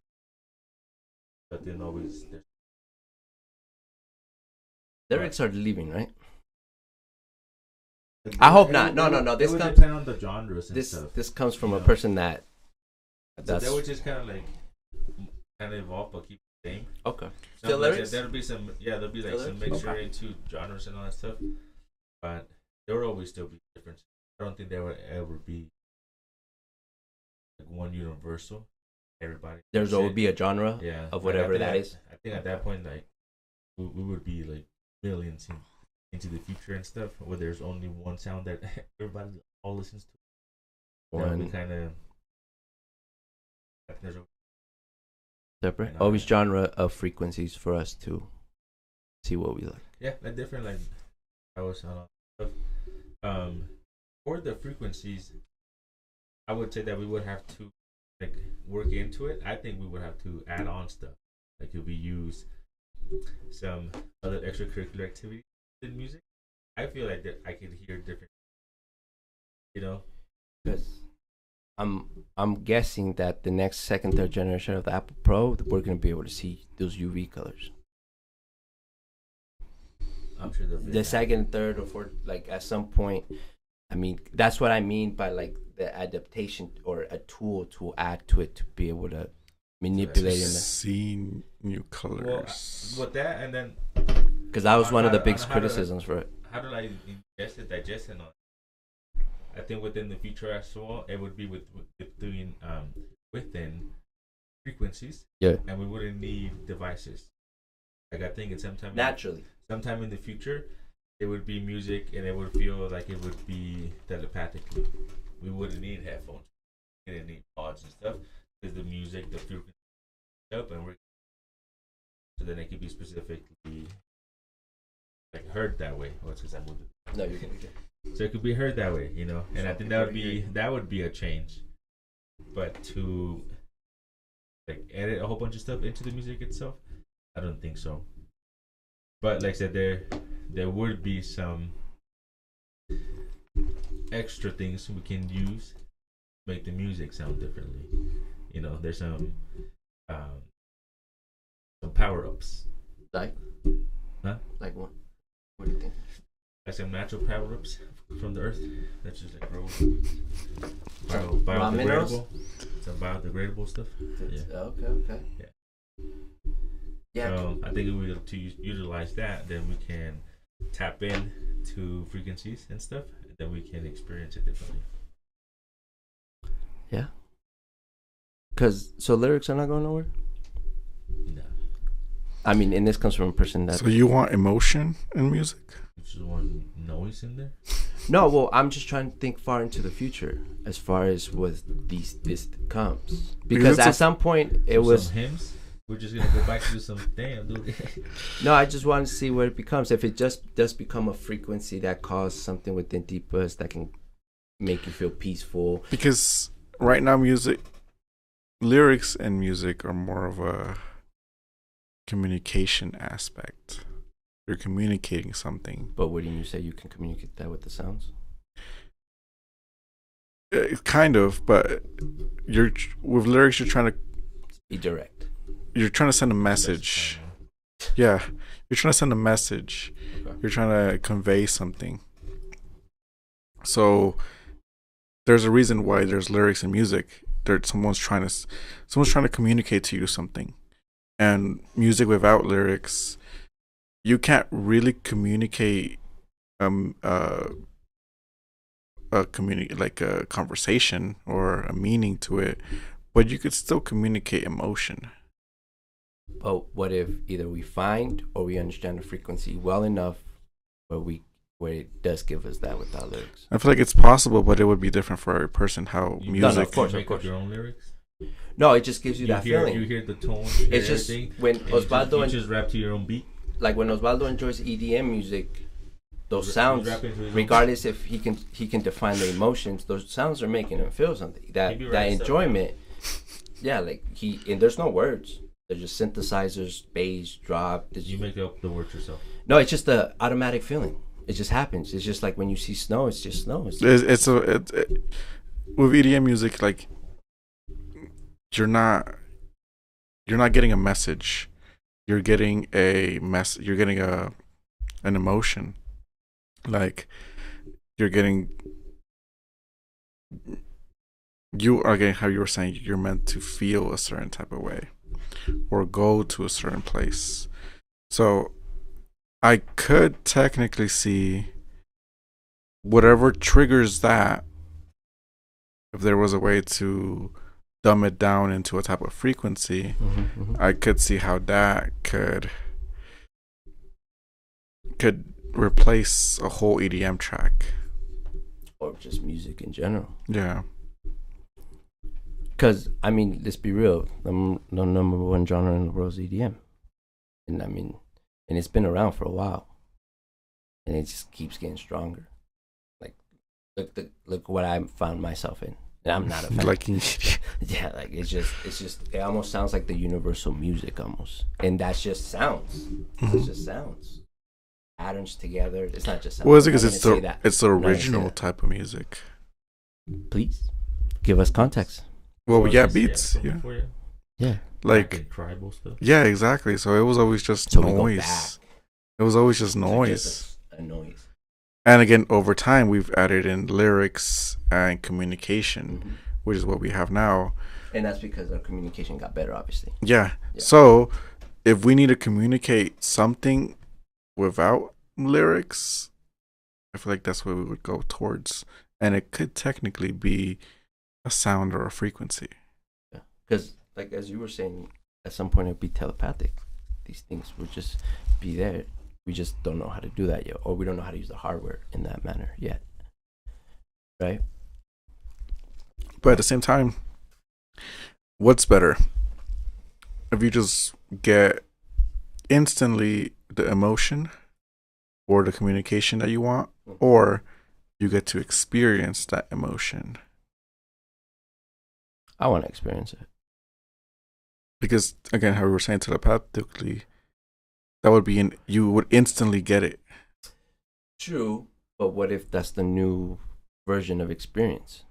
But then always there's Lyrics are leaving, right? I hope not. No. This would depend on the genres and stuff. This comes from a person that. So that would just kind of evolve but keep the same. Okay. Still lyrics? There'll be some. Yeah, there'll be like some mixture into genres and all that stuff. But there will always still be difference. I don't think there would ever be like one universal. Everybody. There's always be a genre. Yeah. Of whatever that is. I think at that point, like we would be like millions into the future and stuff, where there's only one sound that everybody all listens to. One. We kind of. Separate. Always genre of frequencies for us to see what we like. Yeah, like different. Like I was for the frequencies, I would say that we would have to like work into it. I think we would have to add on stuff. Like if we use some other extracurricular activities in music, I feel like that I could hear different. Because I'm guessing that the next second, third generation of the Apple Pro, we're gonna be able to see those UV colors. I'm sure the second, third, or fourth, like at some point. I mean, that's what I mean by like the adaptation or a tool to add to it to be able to manipulate and see new colors. Well, with that, and then because that was one of the biggest criticisms for it. How do I ingest it, digest it? I think within the future as well, it would be within frequencies. Yeah. And we wouldn't need devices. Like I think it's sometime in the future, it would be music, and it would feel like it would be telepathically. We wouldn't need headphones. We didn't need pods and stuff because the music, the frequency, up and so then it could be specifically like heard that way. Oh, it's because I moved it. No, you're good. So it could be heard that way, and I think that would be a change. But to like edit a whole bunch of stuff into the music itself, I don't think so. But like I said, there would be some extra things we can use to make the music sound differently. There's some power ups. Like what? What do you think? Like some natural power ups from the earth that's just like grow. Biodegradable. Some biodegradable stuff. Yeah. Okay. Yeah. So I think if we were to utilize that, then we can tap in to frequencies and stuff, and then we can experience it differently. Yeah. So lyrics are not going nowhere? No. I mean, and this comes from a person that... So you want emotion in music? You just want noise in there? No, well, I'm just trying to think far into the future as far as what this comes. Because at some point, it was... Some hymns? We're just going to go back to some... Damn, dude. No, I just want to see what it becomes. If it just does become a frequency that causes something within deep us that can make you feel peaceful. Because right now, lyrics and music are more of a communication aspect. You're communicating something. But wouldn't you say you can communicate that with the sounds? Kind of, but with lyrics, you're trying to be direct. You're trying to send a message. Yeah, you're trying to send a message. Okay. You're trying to convey something. So there's a reason why there's lyrics in music. Someone's trying to communicate to you something. And music without lyrics, you can't really communicate like a conversation or a meaning to it, but you could still communicate emotion. But what if either we find or we understand the frequency well enough where it does give us that without lyrics? I feel like it's possible, but it would be different for every person. How music? No, of course, make up your own lyrics. No, it just gives you that feeling. You hear the tone. It's just when Osvaldo you just rap to your own beat. Like when Osvaldo enjoys EDM music, those sounds, regardless if he can define the emotions, those sounds are making him feel something. That enjoyment, yeah. Like and there's no words. They're just synthesizers, bass, drop. You make up the words yourself. No, it's just the automatic feeling. It just happens. It's just like when you see snow. It's just snow. With EDM music, like you're not getting a message. You're getting a an emotion. Like you're getting how you were saying you're meant to feel a certain type of way or go to a certain place. So I could technically see whatever triggers that, if there was a way to dumb it down into a type of frequency, I could see how that could replace a whole EDM track. Or just music in general. Yeah. Because, I mean, let's be real. The number one genre in the world is EDM. And, I mean, and it's been around for a while. And it just keeps getting stronger. Like, look what I found myself in. And I'm not a fan. Like, yeah, like, it's just, it almost sounds like the universal music almost. And that's just sounds. It's just sounds. Patterns together. It's not just sounds. Well, because it's the original type of music. Please give us context. Well, yeah, beats. Yeah. Like tribal stuff. Yeah, exactly. So it was always just noise. It was always just noise. A noise. And again, over time, we've added in lyrics and communication, which is what we have now. And that's because our communication got better, obviously. Yeah. So if we need to communicate something without lyrics, I feel like that's where we would go towards. And it could technically be a sound or a frequency. Yeah. Because, like, as you were saying, at some point it would be telepathic. These things would just be there. We just don't know how to do that yet. Or we don't know how to use the hardware in that manner yet. Right? But at the same time, what's better? If you just get instantly the emotion or the communication that you want, or you get to experience that emotion. I want to experience it. Because, again, how we were saying telepathically, that would be you would instantly get it. True, but what if that's the new version of experience?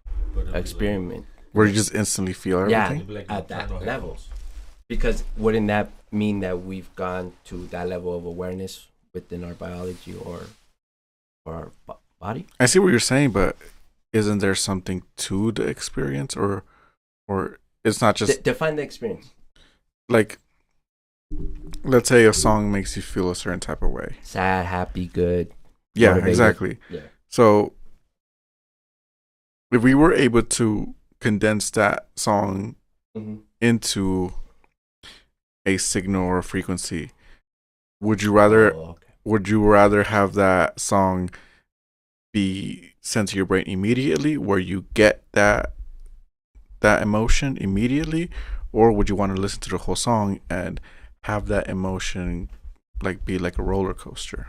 Experiment. Where you just instantly feel everything? Yeah, at that level. Because wouldn't that mean that we've gone to that level of awareness within our biology or our body? I see what you're saying, but isn't there something to the experience, or it's not just define the experience? Like, let's say a song makes you feel a certain type of way. Sad, happy, good. Yeah, motivated. Exactly. Yeah. So if we were able to condense that song into a signal or a frequency, would you rather have that song be sent to your brain immediately, where you get that emotion immediately, or would you want to listen to the whole song and have that emotion like be like a roller coaster?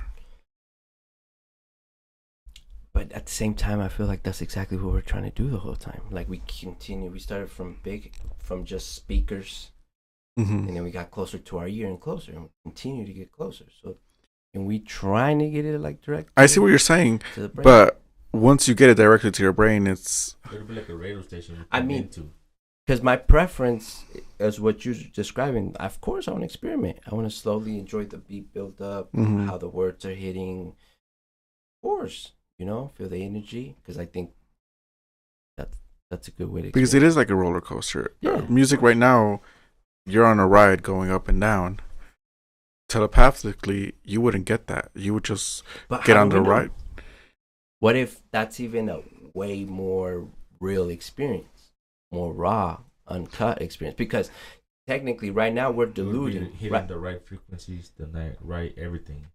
But at the same time, I feel like that's exactly what we're trying to do the whole time. Like, we started from just speakers, and then we got closer to our ear and closer, and we continue to get closer. So, and we trying to get it like direct. I see what you're saying, but once you get it directly to your brain, it'll be like a radio station. I mean, because my preference is what you're describing. Of course, I want to experiment. I want to slowly enjoy the beat build up, how the words are hitting. Of course, feel the energy, because I think that's a good way to. Because it is like a roller coaster. Yeah, music right now, you're on a ride going up and down. Telepathically, you wouldn't get that. You would just get on the ride. What if that's even a way more real experience, more raw, uncut experience? Because technically, right now we're diluting, hitting the right frequencies, right everything.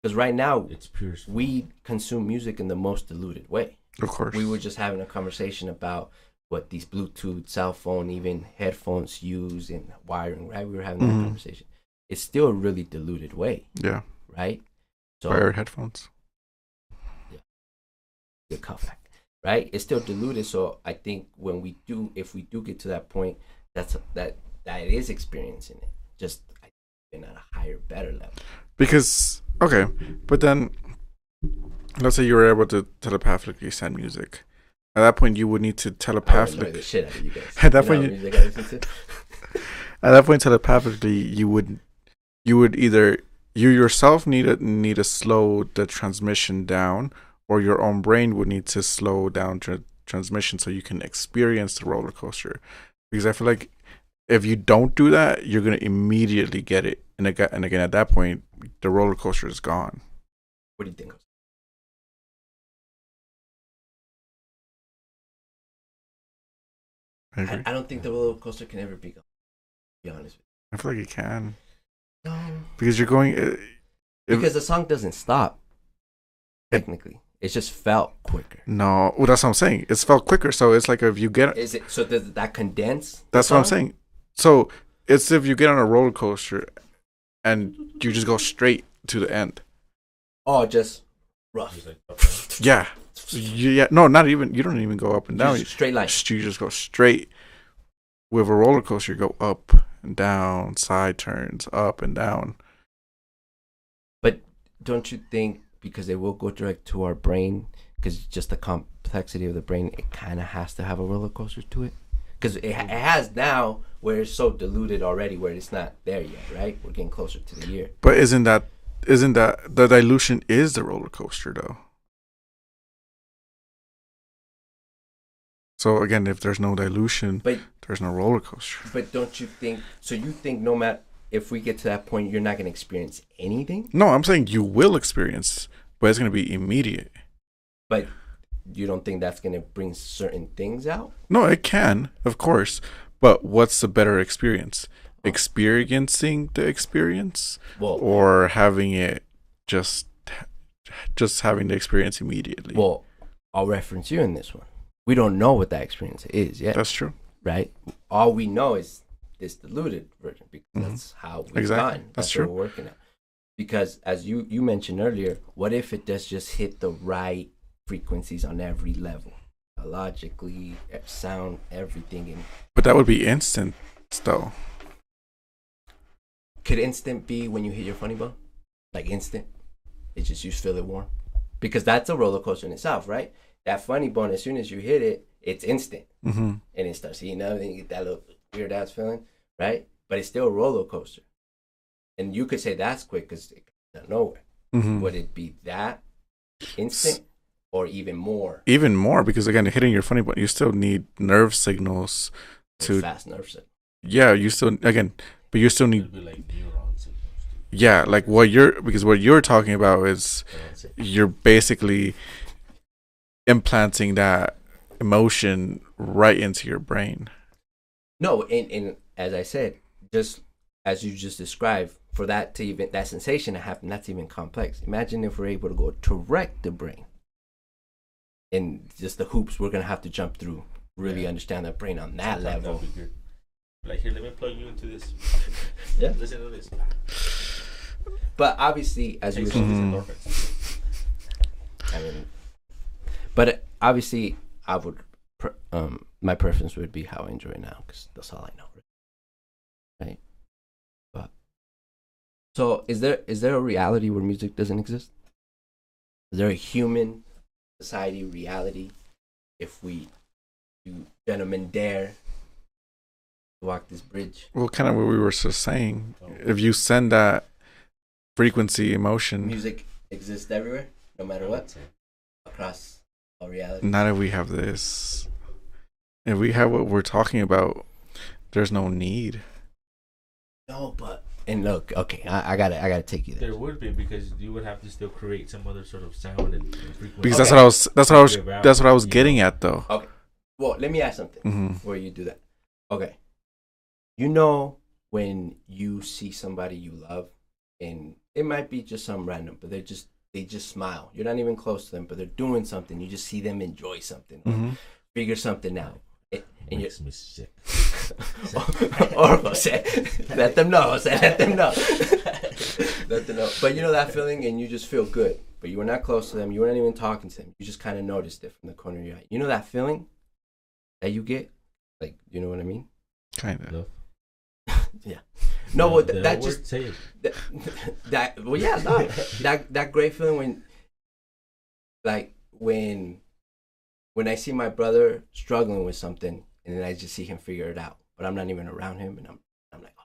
Because right now, it's pure. We consume music in the most diluted way. Of course, we were just having a conversation about what these Bluetooth, cell phone, even headphones use and wiring. Right, we were having that conversation. It's still a really diluted way. Yeah. Right. So wired headphones. Good callback, right? It's still diluted, so I think if we do get to that point, that it is experiencing it, just at a higher, better level. Because but then let's say you were able to telepathically send music. At that point, you would need to telepathically. The shit out of you guys. At that point, telepathically, you would either you yourself need to slow the transmission down, or your own brain would need to slow down transmission so you can experience the roller coaster. Because I feel like if you don't do that, you're gonna immediately get it, and again at that point, the roller coaster is gone. What do you think? I don't think the roller coaster can ever be gone. To be honest with you. I feel like it can. No. Because you're going. Because the song doesn't stop. Technically, it just felt quicker. No, well, that's what I'm saying. It's felt quicker, so it's like if you get. Is it so? Does that condense? That's what I'm saying. So it's if you get on a roller coaster, and you just go straight to the end. Oh, just rough. Yeah. Yeah. No, not even. You don't even go up and down. Straight line. You just go straight. With a roller coaster, you go up and down, side turns, up and down. But don't you think because they will go direct to our brain, because just the complexity of the brain, it kind of has to have a roller coaster to it? Because it has now where it's so diluted already where it's not there yet, right? We're getting closer to the year. But isn't that the dilution is the roller coaster though? So again, if there's no dilution, there's no roller coaster. But don't you think? So you think no matter if we get to that point, you're not going to experience anything? No, I'm saying you will experience, but it's going to be immediate. But you don't think that's going to bring certain things out? No, it can, of course. But what's the better experience? Experiencing the experience, or having it just having the experience immediately? Well, I'll reference you in this one. We don't know what that experience is yet. That's true. Right? All we know is this diluted version because that's how we've gone. That's true. What we're working at. Because as you mentioned earlier, what if it does just hit the right frequencies on every level? Logically, sound, everything. But that would be instant, though. Could instant be when you hit your funny bone? Like instant? It's just you feel it warm? Because that's a roller coaster in itself, right? That funny bone, as soon as you hit it, it's instant. Mm-hmm. And it starts heating up and you get that little weird ass feeling, right? But it's still a roller coaster. And you could say that's quick because it comes out of nowhere. Mm-hmm. Would it be that instant or even more? Even more, because again, hitting your funny bone, you still need nerve signals to. Fast nerve signals. Yeah, you still, again, but you still need. It'd be like neuron signals. Yeah, like what you're talking about is you're basically implanting that emotion right into your brain. No, and as I said, just as you just described, for that to even that sensation to happen, that's even complex. Imagine if we're able to go direct the brain, and just the hoops we're gonna have to jump through, really understand the brain on that level. Like, here, let me plug you into this. Yeah, listen to this. But obviously, as you were I mean, but obviously, I would. My preference would be how I enjoy it now, because that's all I know, right? But so, is there a reality where music doesn't exist? Is there a human society reality? If you gentlemen dare to walk this bridge. Well, kind of what we were just saying. If you send that frequency, emotion, music exists everywhere, no matter what, across all reality. Not if we have this. If we have what we're talking about, there's no need. No, but and look, okay, I gotta take you there. There would be, because you would have to still create some other sort of sound and frequency. Because that's what I was getting at, though. Okay, well, let me ask something before you do that. Okay, you know when you see somebody you love, and it might be just some random, but they just smile. You're not even close to them, but they're doing something. You just see them enjoy something, figure something out. And makes me sick. or say, let them know. Let them know. Let them know. But you know that feeling, and you just feel good. But you were not close to them. You weren't even talking to them. You just kind of noticed it from the corner of your eye. You know that feeling that you get? Like, you know what I mean? Kind of. Yeah. No, well, that just that. Well, yeah, no, that great feeling when I see my brother struggling with something, and then I just see him figure it out, but I'm not even around him, and I'm like, oh.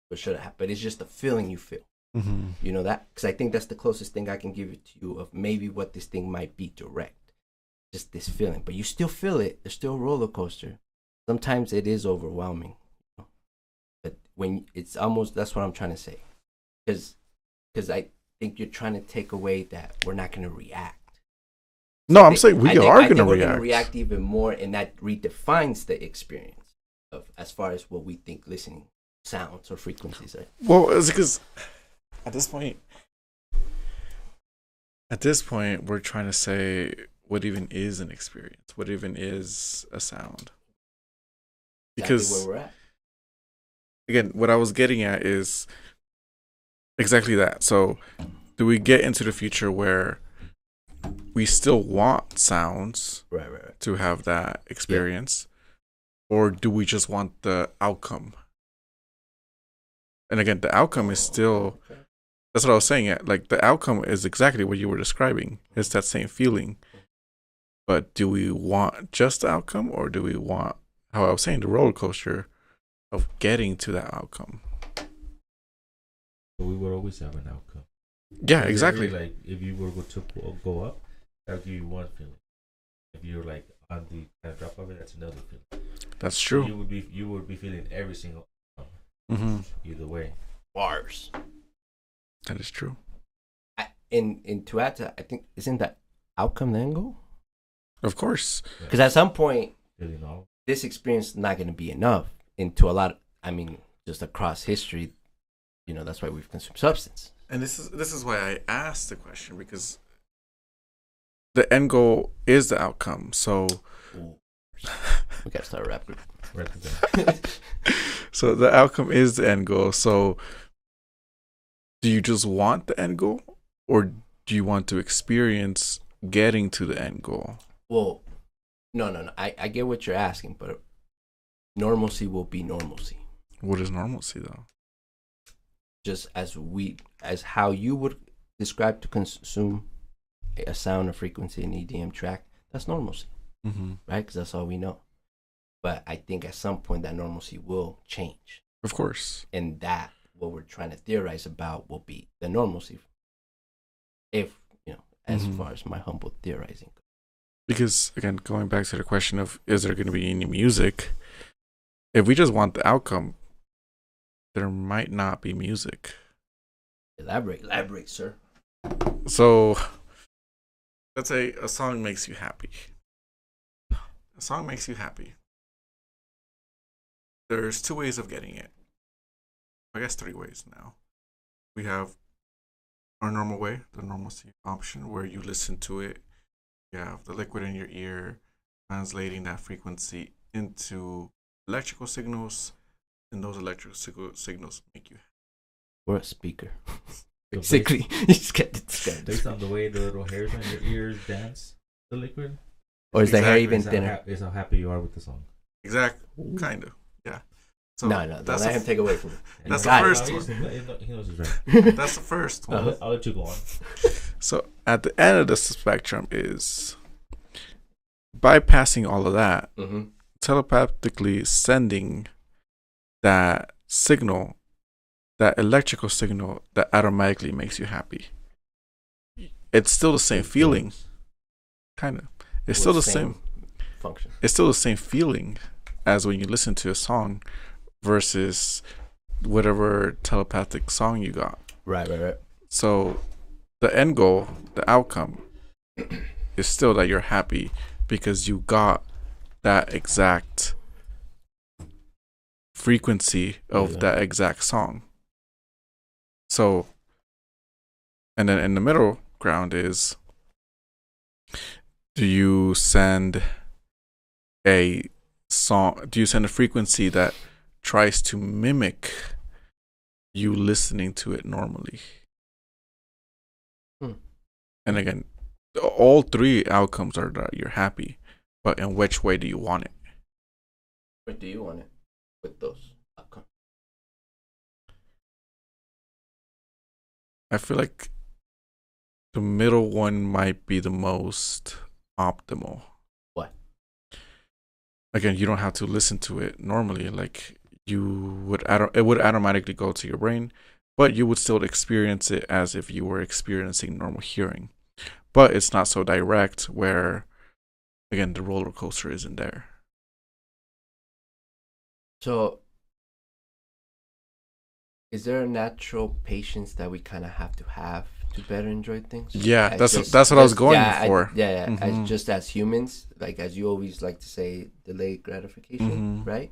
what should have, but it's just the feeling you feel. Mm-hmm. You know that? Because I think that's the closest thing I can give it to you of maybe what this thing might be direct. Just this feeling. But you still feel it. There's still a roller coaster. Sometimes it is overwhelming. You know? But when it's almost, that's what I'm trying to say. Because I think you're trying to take away that we're not going to react. No, I'm saying we are going to react. We're going to react even more, and that redefines the experience of as far as what we think listening sounds or frequencies are. Well, it's because at this point, we're trying to say what even is an experience, what even is a sound. Because exactly where we're at. Again, what I was getting at is exactly that. So, do we get into the future where we still want sounds right. to have that experience, or do we just want the outcome? And again, the outcome is still. That's what I was saying. Like the outcome is exactly what you were describing. It's that same feeling. But do we want just the outcome, or do we want, how I was saying, the roller coaster of getting to that outcome? We would always have an outcome. Yeah, exactly. Like if you were to go up, that would give you one feeling. If you're like on the kind of drop of it, that's another feeling. That's true. So you would be feeling every single either way. Bars. That is true. And to add to, I think, isn't that outcome the end goal? Of course. Because at some point, this experience is not going to be enough. And to a lot, just across history, that's why we've consumed substance. And this is why I asked the question, because the end goal is the outcome. So we got to start a rap group. So the outcome is the end goal. So do you just want the end goal, or do you want to experience getting to the end goal? Well, no. I get what you're asking, but normalcy will be normalcy. What is normalcy, though? Just as how you would describe to consume a sound or frequency, an EDM track, that's normalcy, right? Because that's all we know. But I think at some point that normalcy will change. Of course. And that, what we're trying to theorize about, will be the normalcy. If, as far as my humble theorizing goes. Because, again, going back to the question of, is there going to be any music? If we just want the outcome, there might not be music. Elaborate, sir. So, let's say a song makes you happy. A song makes you happy. There's 2 ways of getting it. I guess 3 ways now. We have our normal way, the normalcy option, where you listen to it. You have the liquid in your ear, translating that frequency into electrical signals, and those electrical signals make you happy. Or a speaker. Basically, you just get it. Based on the way the little hairs on your ears dance, the liquid. Or is the hair even thinner? Is how happy you are with the song. Exactly. Kind of. Yeah. So no, don't let him take away from it. That's the first one. He knows he's right. That's the first one. I'll let you go on. So at the end of the spectrum is bypassing all of that, telepathically sending that signal, that electrical signal that automatically makes you happy. It's still the same feeling. Kind of. It's still the same function. It's still the same feeling as when you listen to a song versus whatever telepathic song you got. Right. So the end goal, the outcome, is still that you're happy because you got that exact frequency of that exact song. So, and then in the middle ground is, do you send a song, do you send a frequency that tries to mimic you listening to it normally? And again, all 3 outcomes are that you're happy, but in which way do you want it? What do you want it with those outcomes? I feel like the middle one might be the most optimal. What? Again, you don't have to listen to it normally. Like, it would automatically go to your brain, but you would still experience it as if you were experiencing normal hearing. But it's not so direct where, again, the roller coaster isn't there. So, is there a natural patience that we kind of have to better enjoy things? Yeah, that's what I was going for. Mm-hmm. As humans, like as you always like to say, delayed gratification, right?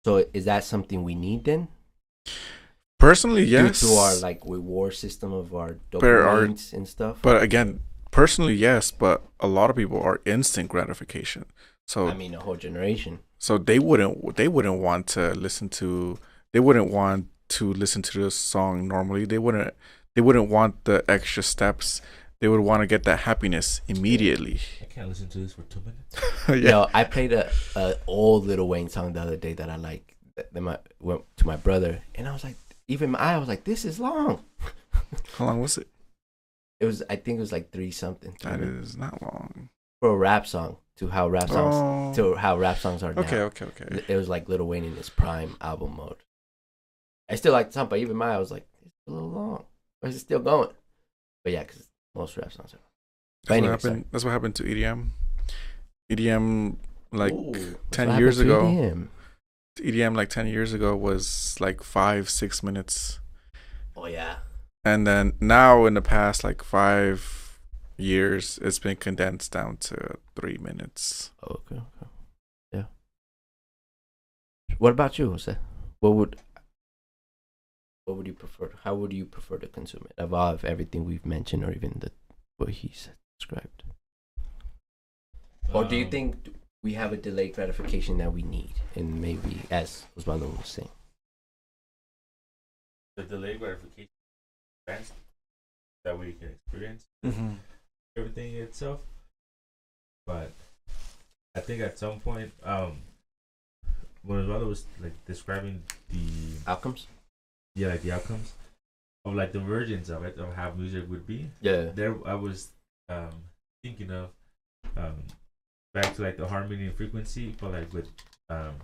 So is that something we need then? Personally, yes. Due to our like reward system of our dopamines and stuff. But again, personally, yes. But a lot of people are instant gratification. So I mean, a whole generation. So they wouldn't want to listen to. They wouldn't want to listen to this song normally. They wouldn't want the extra steps. They would want to get that happiness immediately. I can't listen to this for 2 minutes. Yeah. Yo, I played a old Lil Wayne song the other day that I like. Then I went to my brother, and I was like, I was like, this is long. How long was it? I think it was like 3 something. That is not long. For a rap song, to how rap songs are now. Okay. It was like Lil Wayne in his prime album mode. I still like the song, but even I was like, it's a little long. Or is it still going? But yeah, because most rap songs are. That's what happened to EDM. EDM, like 10 years ago. EDM, like 10 years ago, was like 5-6 minutes. Oh, yeah. And then now, in the past, like 5 years, it's been condensed down to 3 minutes. Okay. Yeah. What about you, Jose? What would you prefer? How would you prefer to consume it? Of everything we've mentioned, or even what he's described? Or do you think we have a delayed gratification that we need? And maybe, as Osvaldo was saying, the delayed gratification that we can experience everything itself. But I think at some point, when Osvaldo was like describing the outcomes. Yeah, like the outcomes of like the versions of it, of how music would be. Yeah. There, I was thinking of back to like the harmony and frequency, but like with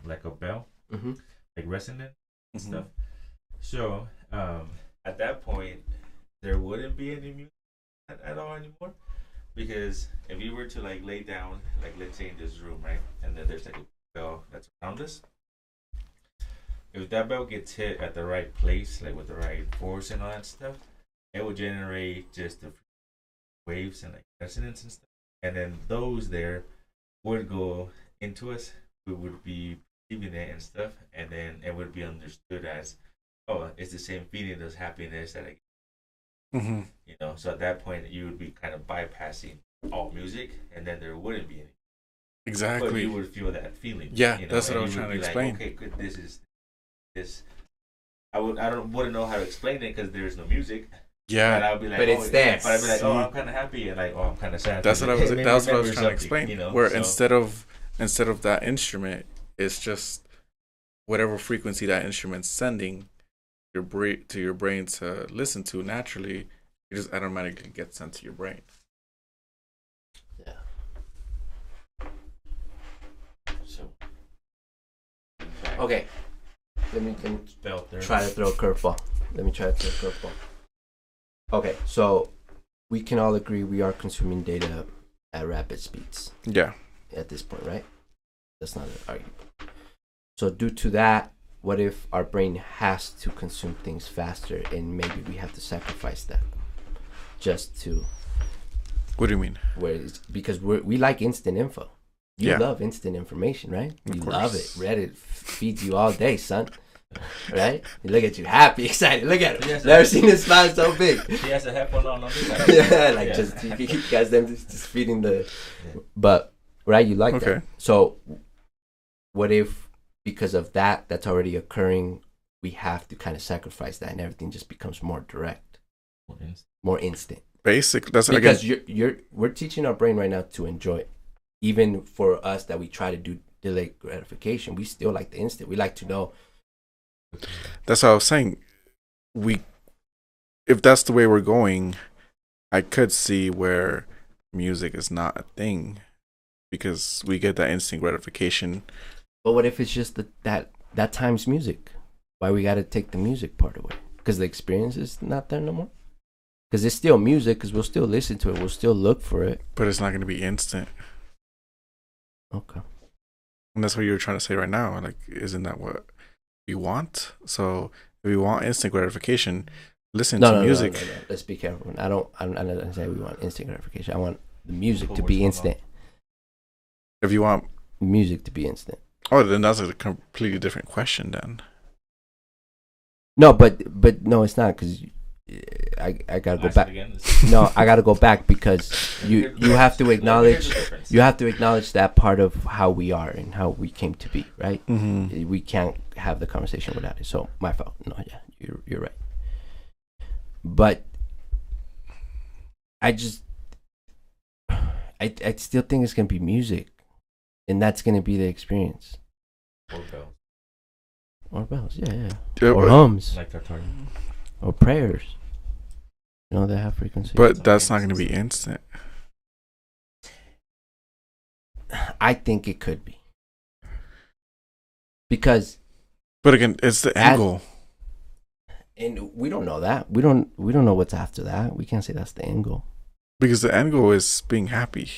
like a bell, like resonant and stuff. So at that point, there wouldn't be any music at all anymore, because if you were to like lay down, like let's say in this room, right, and then there's like a bell that's around us. If that bell gets hit at the right place, like with the right force and all that stuff, it will generate just the waves and like resonance and stuff. And then those there would go into us. We would be perceiving it and stuff. And then it would be understood as, oh, it's the same feeling as happiness that I get. You know, so at that point, you would be kind of bypassing all music, and then there wouldn't be any. Exactly. But you would feel that feeling. Yeah, you know? That's what I was trying to explain. Like, okay, good, this I wouldn't know how to explain it because there's no music. Yeah, but I would be like, but it's there. But I'd be like, oh, I'm kind of happy, and like, oh, I'm kind of sad. That's what I was trying to explain. You know? Where instead of that instrument, it's just whatever frequency that instrument's sending to your brain to listen to naturally, it just automatically gets sent to your brain. Yeah. So. Okay. Let me try to throw a curveball. Okay, so we can all agree we are consuming data at rapid speeds. Yeah. At this point, right? That's not an argument. So due to that, what if our brain has to consume things faster, and maybe we have to sacrifice that just to... What do you mean? Because we like instant info. You love instant information, right? You love it. Reddit feeds you all day, son. Right? You look at you, happy, excited. Look at him. Never seen his smile so big. He has a headphone on this side. Just you guys them just feeding the. But right, you like that. So, what if because of that's already occurring, we have to kind of sacrifice that, and everything just becomes more direct, more instant. Basic. That's because we're teaching our brain right now to enjoy it. Even for us that we try to do delayed gratification, we still like the instant. We like to know. That's what I was saying. If that's the way we're going, I could see where music is not a thing because we get that instant gratification. But what if it's just that time's music? Why we got to take the music part away? Because the experience is not there no more? Because it's still music, because we'll still listen to it. We'll still look for it. But it's not going to be instant. Okay. And that's what you're trying to say right now. Like, isn't that what you want? So if you want instant gratification, listen to music. No. Let's be careful. I don't say we want instant gratification. I want the music to be instant. If you want music to be instant. Oh, then that's a completely different question then. No, but no, it's not, because I gotta go back. No, I gotta go back, because you have to acknowledge that part of how we are and how we came to be, right? Mm-hmm. We can't have the conversation without it. So my fault. No, yeah, you're right. But I still think it's gonna be music, and that's gonna be the experience. Or bells, yeah. Or hums, like or prayers. You know, they have frequency. But that's not going to be instant. I think it could be, because. But again, it's the angle. And we don't know that. We don't know what's after that. We can't say that's the end goal. Because the end goal is being happy.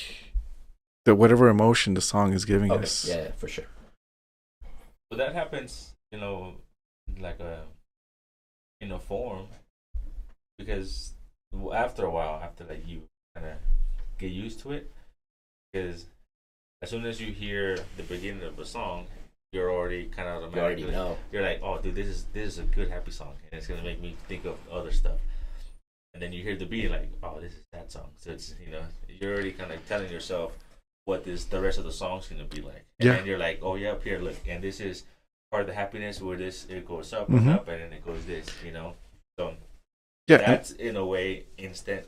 That whatever emotion the song is giving us. Yeah, for sure. But that happens, like in a form, because after a while, after like you kind of get used to it, because as soon as you hear the beginning of a song, you're already kind of automatically, you already know. You're like, oh, dude, this is a good happy song, and it's gonna make me think of other stuff. And then you hear the beat, like, oh, this is that song. So it's you're already kind of telling yourself what the rest of the song's gonna be like. And then you're like, oh yeah, up here, look, and this is part of the happiness where it goes up and up, and then it goes this, So that's in a way instant.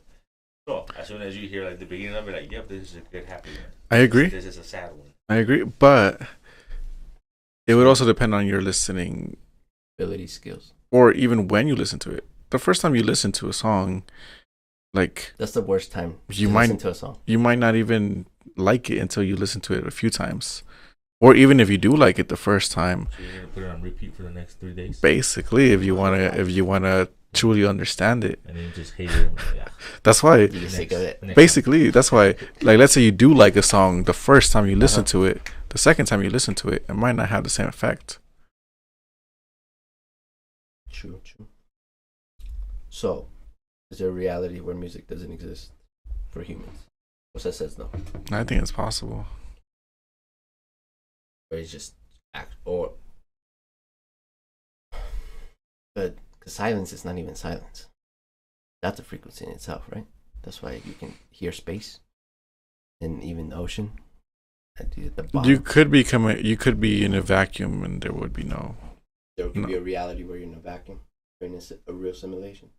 So as soon as you hear like the beginning of it, like, yep, this is a good happy one. I agree. This is a sad one. I agree, but it would also depend on your listening ability, skills, or even when you listen to it. The first time you listen to a song, like, that's the worst time listen to a song. You might not even like it until you listen to it a few times. Or even if you do like it the first time, so you're gonna put it on repeat for the next 3 days. Basically, if you wanna truly understand it, and then you just hate it. Yeah. That's why. You're sick of it. Basically, that's why. Like, let's say you do like a song the first time you listen to it, the second time you listen to it, it might not have the same effect. True. So, is there a reality where music doesn't exist for humans? Jose says no. I think it's possible. Or it's just but because silence is not even silence. That's a frequency in itself, right? That's why you can hear space and even the ocean. At the bottom. You could be in a vacuum and there would be no. There could be a reality where you're in a vacuum, you're in a real simulation.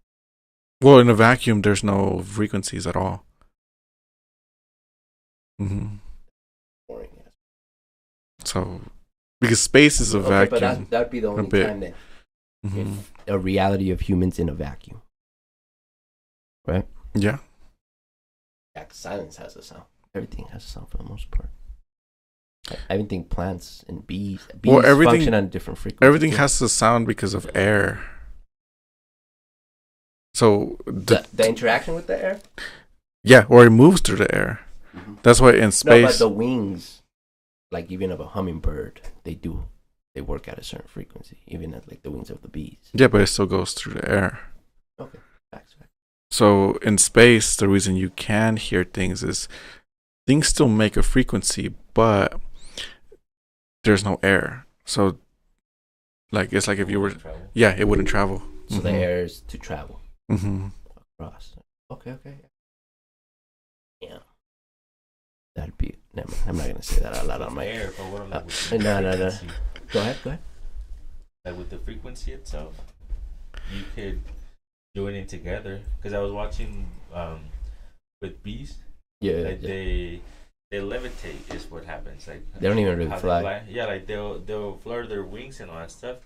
Well, in a vacuum, there's no frequencies at all. Mm-hmm. Boring. So, because space is a vacuum. But that'd be the only time then. Mm-hmm. A reality of humans in a vacuum. Right? Yeah. Yeah, silence has a sound. Everything has a sound for the most part. I even think plants and bees function on different frequencies. Everything has a sound because of air. So the interaction with the air? Yeah, or it moves through the air. Mm-hmm. That's why in space. No, but the wings, like even of a hummingbird, they work at a certain frequency, even at like the wings of the bees. Yeah, but it still goes through the air. Okay, facts. So in space, the reason you can hear things is things still make a frequency, but there's no air. So, like, it's like if you were, it wouldn't travel. So the air is to travel across. Okay. Yeah. That'd be. Never mind. I'm not gonna say that out loud on my air. But what about no. Go ahead. Like with the frequency itself, you could join in together. Because I was watching with bees. Yeah. They levitate is what happens. Like they don't even really fly. Yeah, like they'll flutter their wings and all that stuff.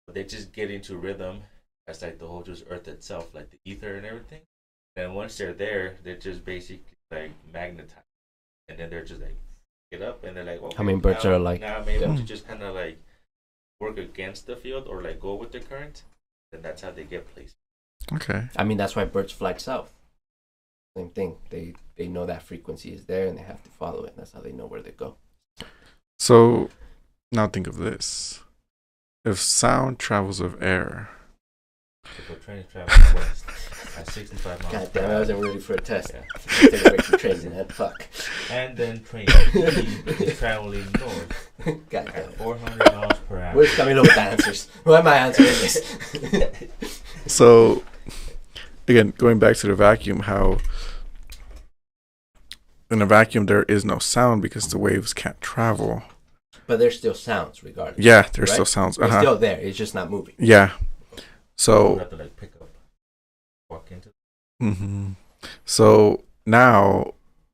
But they just get into rhythm. That's like the whole just earth itself, like the ether and everything. And once they're there, they're just basically like magnetized. And then they're just like get up and they're like, okay, hummingbirds are like now I'm able to just kind of like work against the field or like go with the current, then that's how they get placed. Okay. I mean, that's why birds fly south. Same thing. They know that frequency is there and they have to follow it. That's how they know where they go. So now think of this: if sound travels with air. If a train travels west at 65 miles. God damn, I wasn't ready for a test. Yeah. Take a break from trains and head. Fuck. And then train B is traveling north God damn at it. 400 miles per hour. Where's coming up with the answers? Why am I answering this? So again, going back to the vacuum, how in a vacuum there is no sound because the waves can't travel. But there's still sounds regardless. Yeah, there's right? still sounds. It's still there. It's just not moving. Yeah. So You have to like pick up, walk into. So now,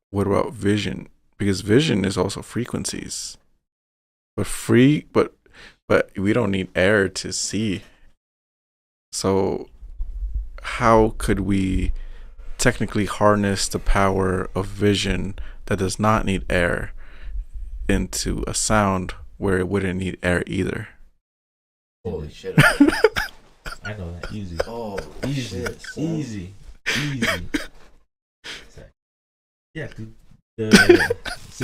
what about vision? Because vision is also frequencies, but we don't need air to see. So how could we technically harness the power of vision that does not need air into a sound where it wouldn't need air either? Holy shit. I know that easy. Oh, Easy, shit. easy. Yeah, dude.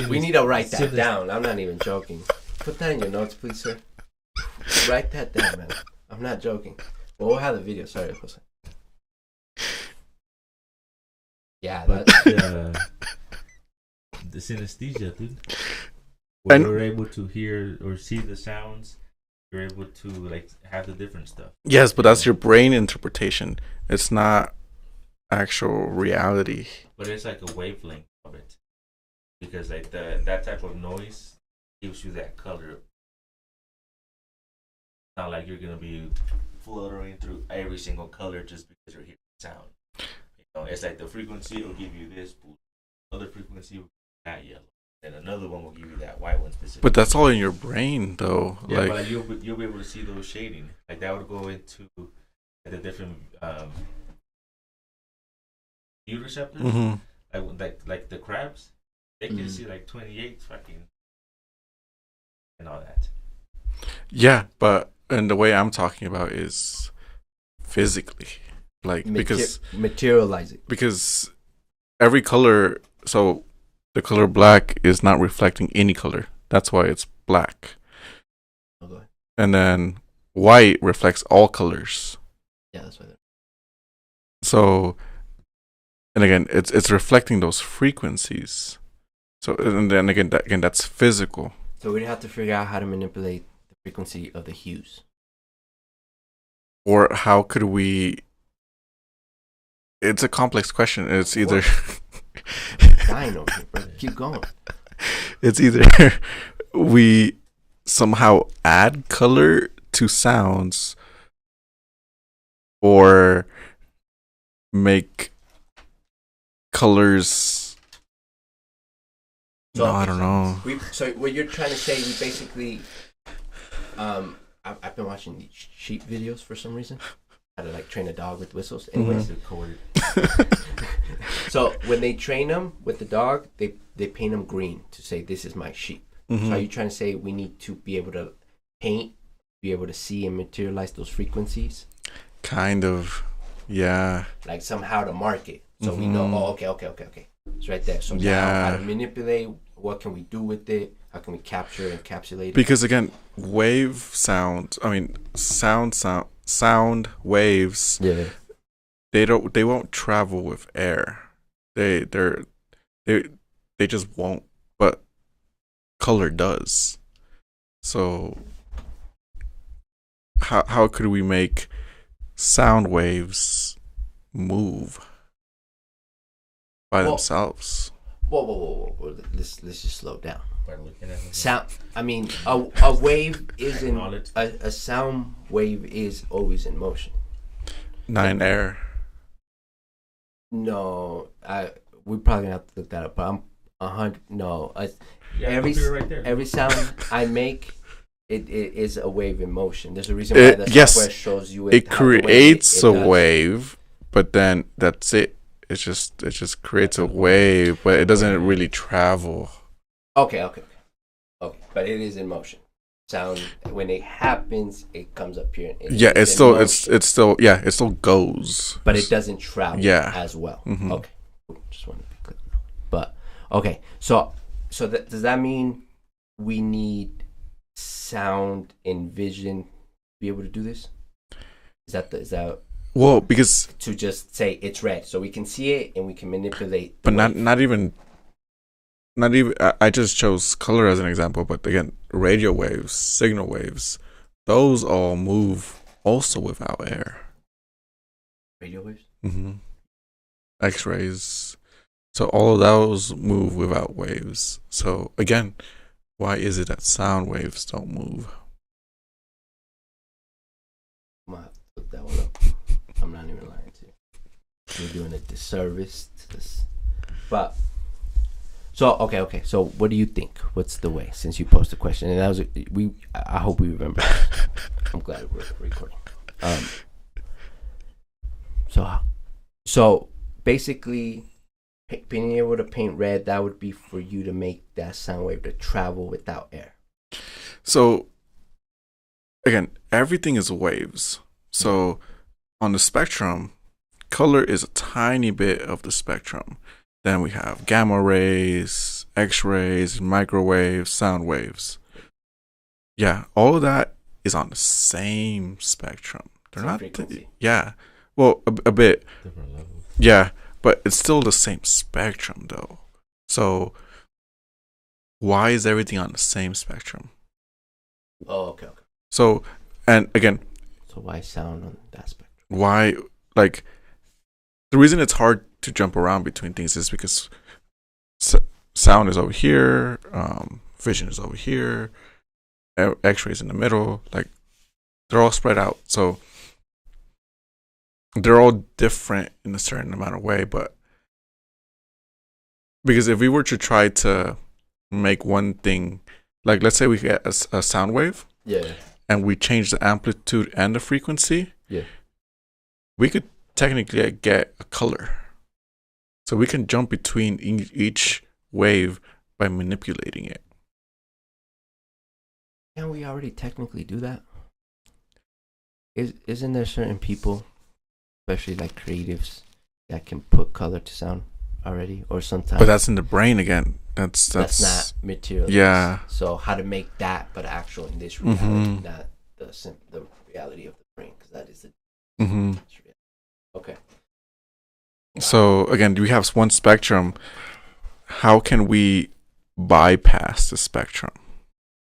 We need to write that down. I'm not even joking. Put that in your notes, please, sir. Write that down, man. I'm not joking. Well, we'll have the video. Sorry, Jose. Yeah, But that's... the synesthesia, dude. When you're able to hear or see the sounds, you're able to like have the different stuff. Yes, but that's your brain interpretation. It's not actual reality. But it's like a wavelength of it, because like that type of noise gives you that color. It's not like you're gonna be fluttering through every single color just because you're hearing sound. You know, it's like the frequency will give you this, other frequency will give you that yellow, and another one will give you that white one specifically. But that's all in your brain, though. Yeah, like, but like, you'll be able to see those shading. Like that would go into the different view receptors. Like the crabs, they can see like 28 fucking and all that. Yeah, but and the way I'm talking about is physically, like because materialize it. Because every color, so the color black is not reflecting any color. That's why it's black. Okay. And then white reflects all colors. Yeah, that's why. So, and again, it's reflecting those frequencies. So, and then again, that's physical. So we'd have to figure out how to manipulate the frequency of the hues. Or how could we? It's a complex question. It's either. Dying over here, bro. Keep going. It's either we somehow add color to sounds, or make colors. So, no, I don't know. So what you're trying to say, we basically, I've been watching these sheep videos for some reason. How to like train a dog with whistles. Anyways, so when they train them with the dog, they paint them green to say this is my sheep. So are you trying to say we need to be able to paint, be able to see and materialize those frequencies? Kind of, yeah. Like somehow to mark it, so we know. Oh, okay. It's right there. So now how to manipulate? What can we do with it? How can we capture and encapsulate it? Because again, wave sound. I mean, sound waves. Yeah. They won't travel with air. They just won't. But color does. So how could we make sound waves move by themselves? Whoa. Let's just slow down. Sound. I mean, a wave is in a sound wave is always in motion. Not in air. No, we probably gonna have to look that up. But I'm 100. No, every sound I make, it is a wave in motion. There's a reason why the software shows you it creates a wave, but then that's it. It just creates a wave, but it doesn't really travel. Okay. But it is in motion. sound when it happens, it comes up here. Yeah, it still goes, but it doesn't travel. Yeah. As well. Mm-hmm. Okay, just want to be clear. But okay, so does that mean we need sound and vision to be able to do this? Is that well, because to just say it's red, so we can see it and we can manipulate. But not even. I just chose color as an example, but again, radio waves, signal waves, those all move also without air. Radio waves. Mm-hmm. X-rays. So all of those move without waves. So again, why is it that sound waves don't move? I'm gonna put that one up. I'm not even lying to you. You're doing a disservice to this. But so okay. So what do you think? What's the way? Since you posed the question, and that was I hope we remember. I'm glad we're recording. So basically, being able to paint red, that would be for you to make that sound wave to travel without air. So again, everything is waves. So on the spectrum, color is a tiny bit of the spectrum. Then we have gamma rays, X-rays, microwaves, sound waves. Yeah, all of that is on the same spectrum. They're not. Yeah, well, a bit. Different levels. Yeah, but it's still the same spectrum, though. So why is everything on the same spectrum? Oh, okay. So, and again. So why sound on that spectrum? Why, like, the reason it's hard to jump around between things is because sound is over here, vision is over here, X-rays in the middle. Like, they're all spread out. So they're all different in a certain amount of way. But because if we were to try to make one thing, like, let's say we get a sound wave. Yeah. And we change the amplitude and the frequency. Yeah. We could technically get a color. So we can jump between each wave by manipulating it. Can't we already technically do that? Isn't there certain people, especially like creatives, that can put color to sound already? Or sometimes. But that's in the brain again. That's not material. Yeah. So how to make that, but actual in this reality, not the reality of the brain, because that is the. Mm-hmm. Okay. So again, we have one spectrum. How can we bypass the spectrum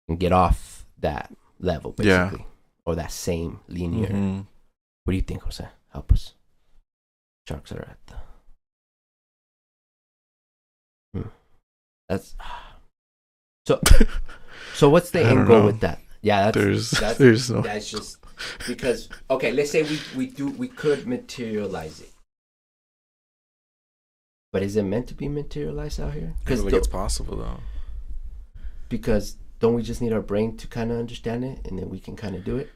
and get off that level, basically, or that same linear? Mm-hmm. What do you think, Jose? Help us. Sharks are at the. That's so. So what's the end goal with that? Yeah, there's no. That's just because okay. Let's say we could materialize it. But is it meant to be materialized out here? I feel like it's possible though. Because don't we just need our brain to kind of understand it, and then we can kind of do it?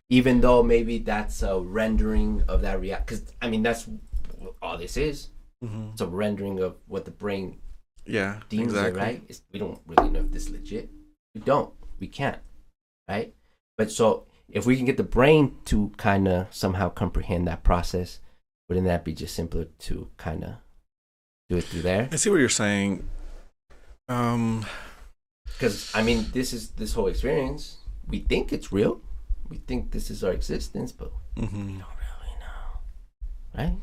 Even though maybe that's a rendering of that reality. Because I mean, that's what all this is. Mm-hmm. It's a rendering of what the brain deems it, right? We don't really know if this is legit. We don't. We can't, right? But so if we can get the brain to kind of somehow comprehend that process, wouldn't that be just simpler to kind of do it through there? I see what you're saying. Because I mean, this whole experience. We think it's real. We think this is our existence, but we don't really know, right?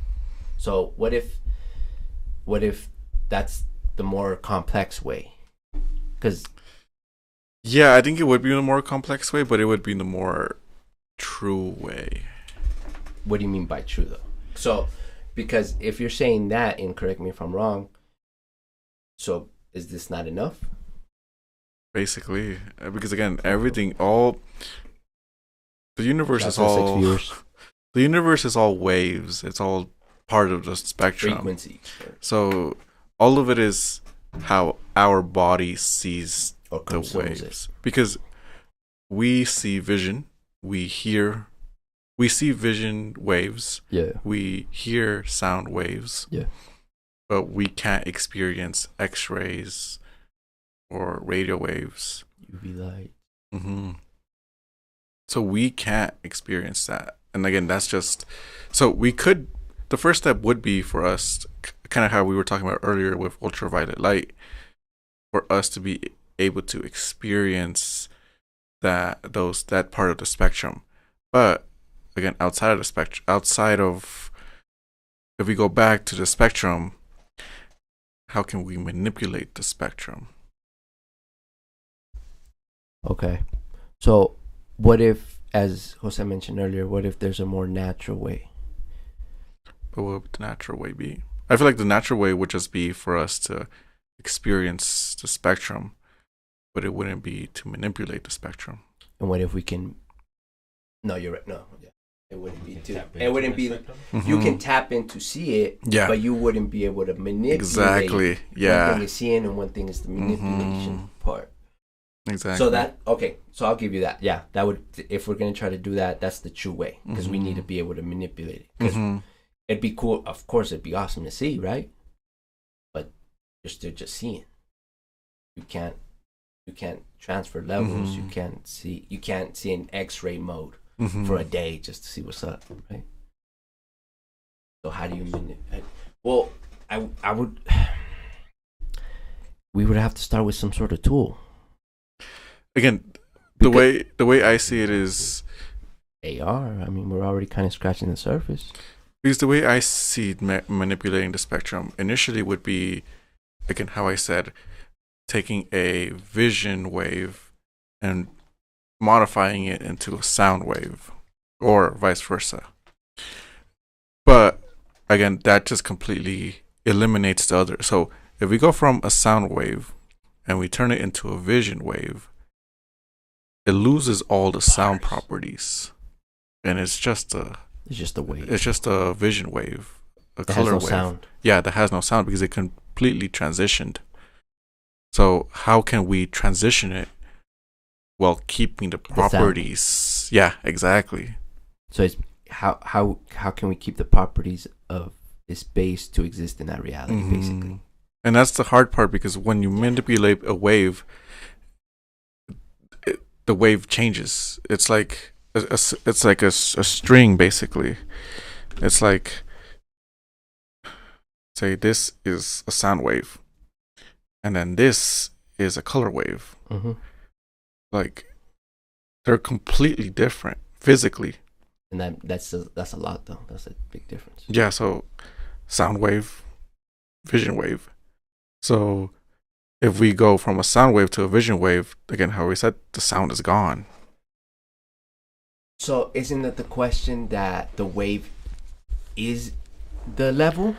So what if that's the more complex way? Because I think it would be in a more complex way, but it would be in a more true way. What do you mean by true, though? So, because if you're saying that, and correct me if I'm wrong, so is this not enough? Basically, because again, everything, all the universe is all the universe is all waves. It's all part of the spectrum. Frequency. So all of it is how our body sees the waves. Because we see vision, we see vision waves. Yeah. We hear sound waves. Yeah. But we can't experience X-rays or radio waves. UV light. Mm-hmm. So we can't experience that. And again, that's just so we could. The first step would be for us, kind of how we were talking about earlier with ultraviolet light, for us to be able to experience that part of the spectrum. But again, outside of the spectrum, if we go back to the spectrum, how can we manipulate the spectrum? Okay. So what if, as Jose mentioned earlier, what if there's a more natural way? But what would the natural way be? I feel like the natural way would just be for us to experience the spectrum, but it wouldn't be to manipulate the spectrum. And what if we can? No, you're right. No, yeah, it wouldn't be to. It wouldn't be. Mm-hmm. You can tap in to see it, yeah, but you wouldn't be able to manipulate. Exactly. Yeah. One thing is seeing, and one thing is the manipulation part. Exactly. So that okay. So I'll give you that. Yeah, that would. If we're gonna try to do that, that's the true way, because we need to be able to manipulate it. Because it'd be cool. Of course, it'd be awesome to see, right? But you're still just seeing. You can't transfer levels. You can't see in X-ray mode for a day just to see what's up, right? So how do you manipulate? Well, I would. We would have to start with some sort of tool. Again, the way I see it is AR. I mean, we're already kind of scratching the surface. Because the way I see manipulating the spectrum initially would be, again, how I said, taking a vision wave and modifying it into a sound wave, or vice versa. But again, that just completely eliminates the other. So if we go from a sound wave and we turn it into a vision wave, it loses all the sound properties, and it's just a wave. It's just a vision wave, a color wave. Sound. Yeah, that has no sound because it completely transitioned. So how can we transition it while keeping the properties? Yeah, exactly. So it's how can we keep the properties of this base to exist in that reality, basically? And that's the hard part, because when you manipulate a wave, the wave changes. It's like a string, basically. It's like, say this is a sound wave, and then this is a color wave. Like, they're completely different physically. And that's a lot, though. That's a big difference. Yeah. So, sound wave, vision wave. So, if we go from a sound wave to a vision wave, again, how we said, the sound is gone. So, isn't it the question that the wave is the level?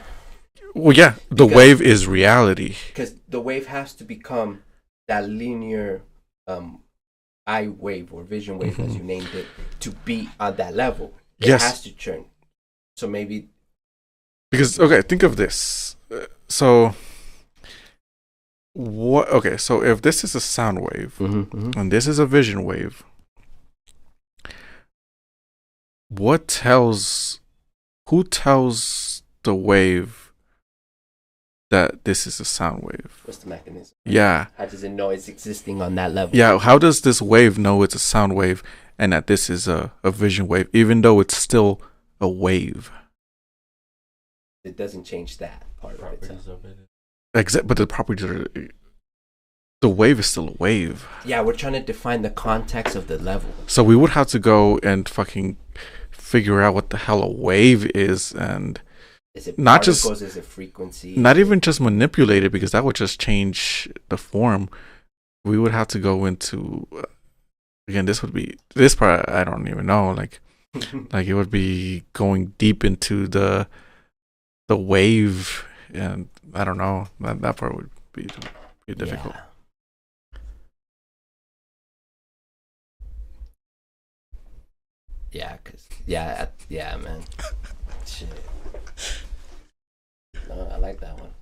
Well, yeah, the wave is reality. Because the wave has to become that linear eye wave or vision wave, as you named it, to be on that level. It has to turn. So maybe... Because, okay, think of this. So if this is a sound wave and this is a vision wave, who tells the wave that this is a sound wave? What's the mechanism? Yeah. How does it know it's existing on that level? Yeah, how does this wave know it's a sound wave and that this is a vision wave, even though it's still a wave? It doesn't change that part of it. But the properties are... The wave is still a wave. Yeah, we're trying to define the context of the level. So we would have to go and fucking figure out what the hell a wave is, and is it not just is it frequency, not even just manipulate it, because that would just change the form. We would have to go into again. This part I don't even know. Like like it would be going deep into the wave, and I don't know. That part would be difficult. Yeah, man. Shit. No, I like that one.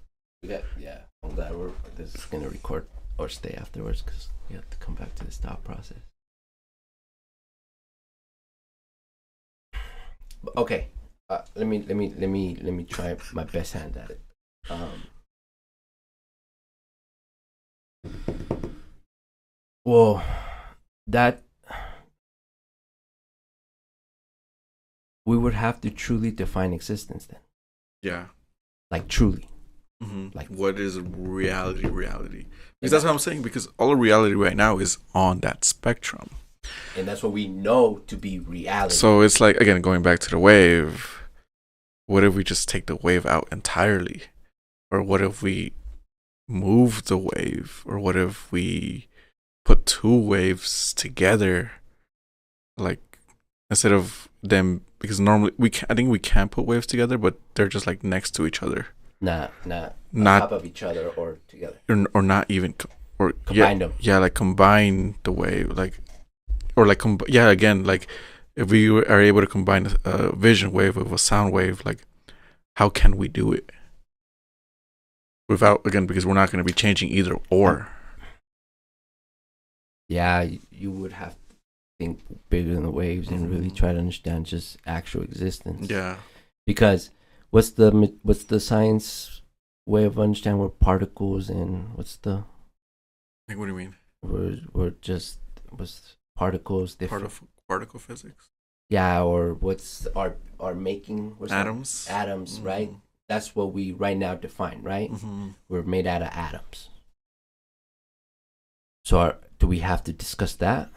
I'm glad this is gonna record or stay afterwards, because we have to come back to this thought process. Okay, let me try my best hand at it. Well, that we would have to truly define existence then. Yeah. Like truly. Mm-hmm. Like what is reality? Because that's what I'm saying. Because all of reality right now is on that spectrum. And that's what we know to be reality. So it's like, again, going back to the wave. What if we just take the wave out entirely? Or what if we move the wave? Or what if we put two waves together? Like, instead of them, because normally I think we can put waves together, but they're just like next to each other. Not on top of each other or together. Or not even, or combine them. Yeah, like combine the wave, like, or like, again, like if we are able to combine a vision wave with a sound wave, like how can we do it? Without, again, because we're not going to be changing either or. Yeah, you would have to think bigger than the waves and really try to understand just actual existence. Yeah. Because what's the science way of understanding what particles and what's the? Like, what do you mean? We're just was particles different? Particle physics. Yeah, or what's our making? What's atoms. That? Atoms, right? That's what we right now define, right? Mm-hmm. We're made out of atoms. So do we have to discuss that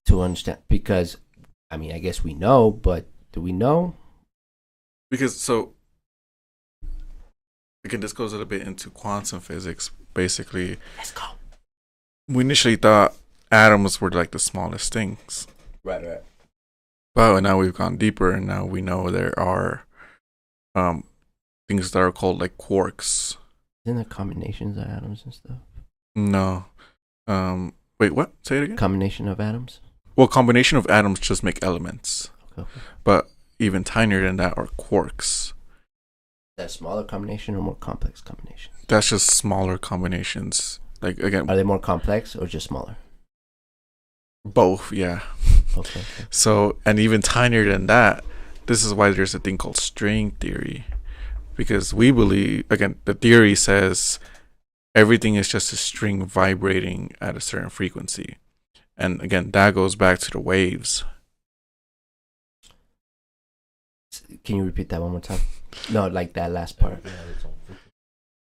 to understand? Because, I mean, I guess we know, but do we know? Because, so, again, this goes a little bit into quantum physics, basically. Let's go. We initially thought atoms were like the smallest things. Right. But now we've gone deeper, and now we know there are things that are called like quarks. Isn't there combinations of atoms and stuff? No. Wait, what? Say it again? Combination of atoms? Well, combination of atoms just make elements. Okay. But even tinier than that are quarks. That smaller combination or more complex combination? That's just smaller combinations. Like, again, are they more complex or just smaller? Both, yeah. Okay. So, and even tinier than that, this is why there's a thing called string theory. Because we believe, again, the theory says everything is just a string vibrating at a certain frequency. And again, that goes back to the waves. Can you repeat that one more time? No, like that last part.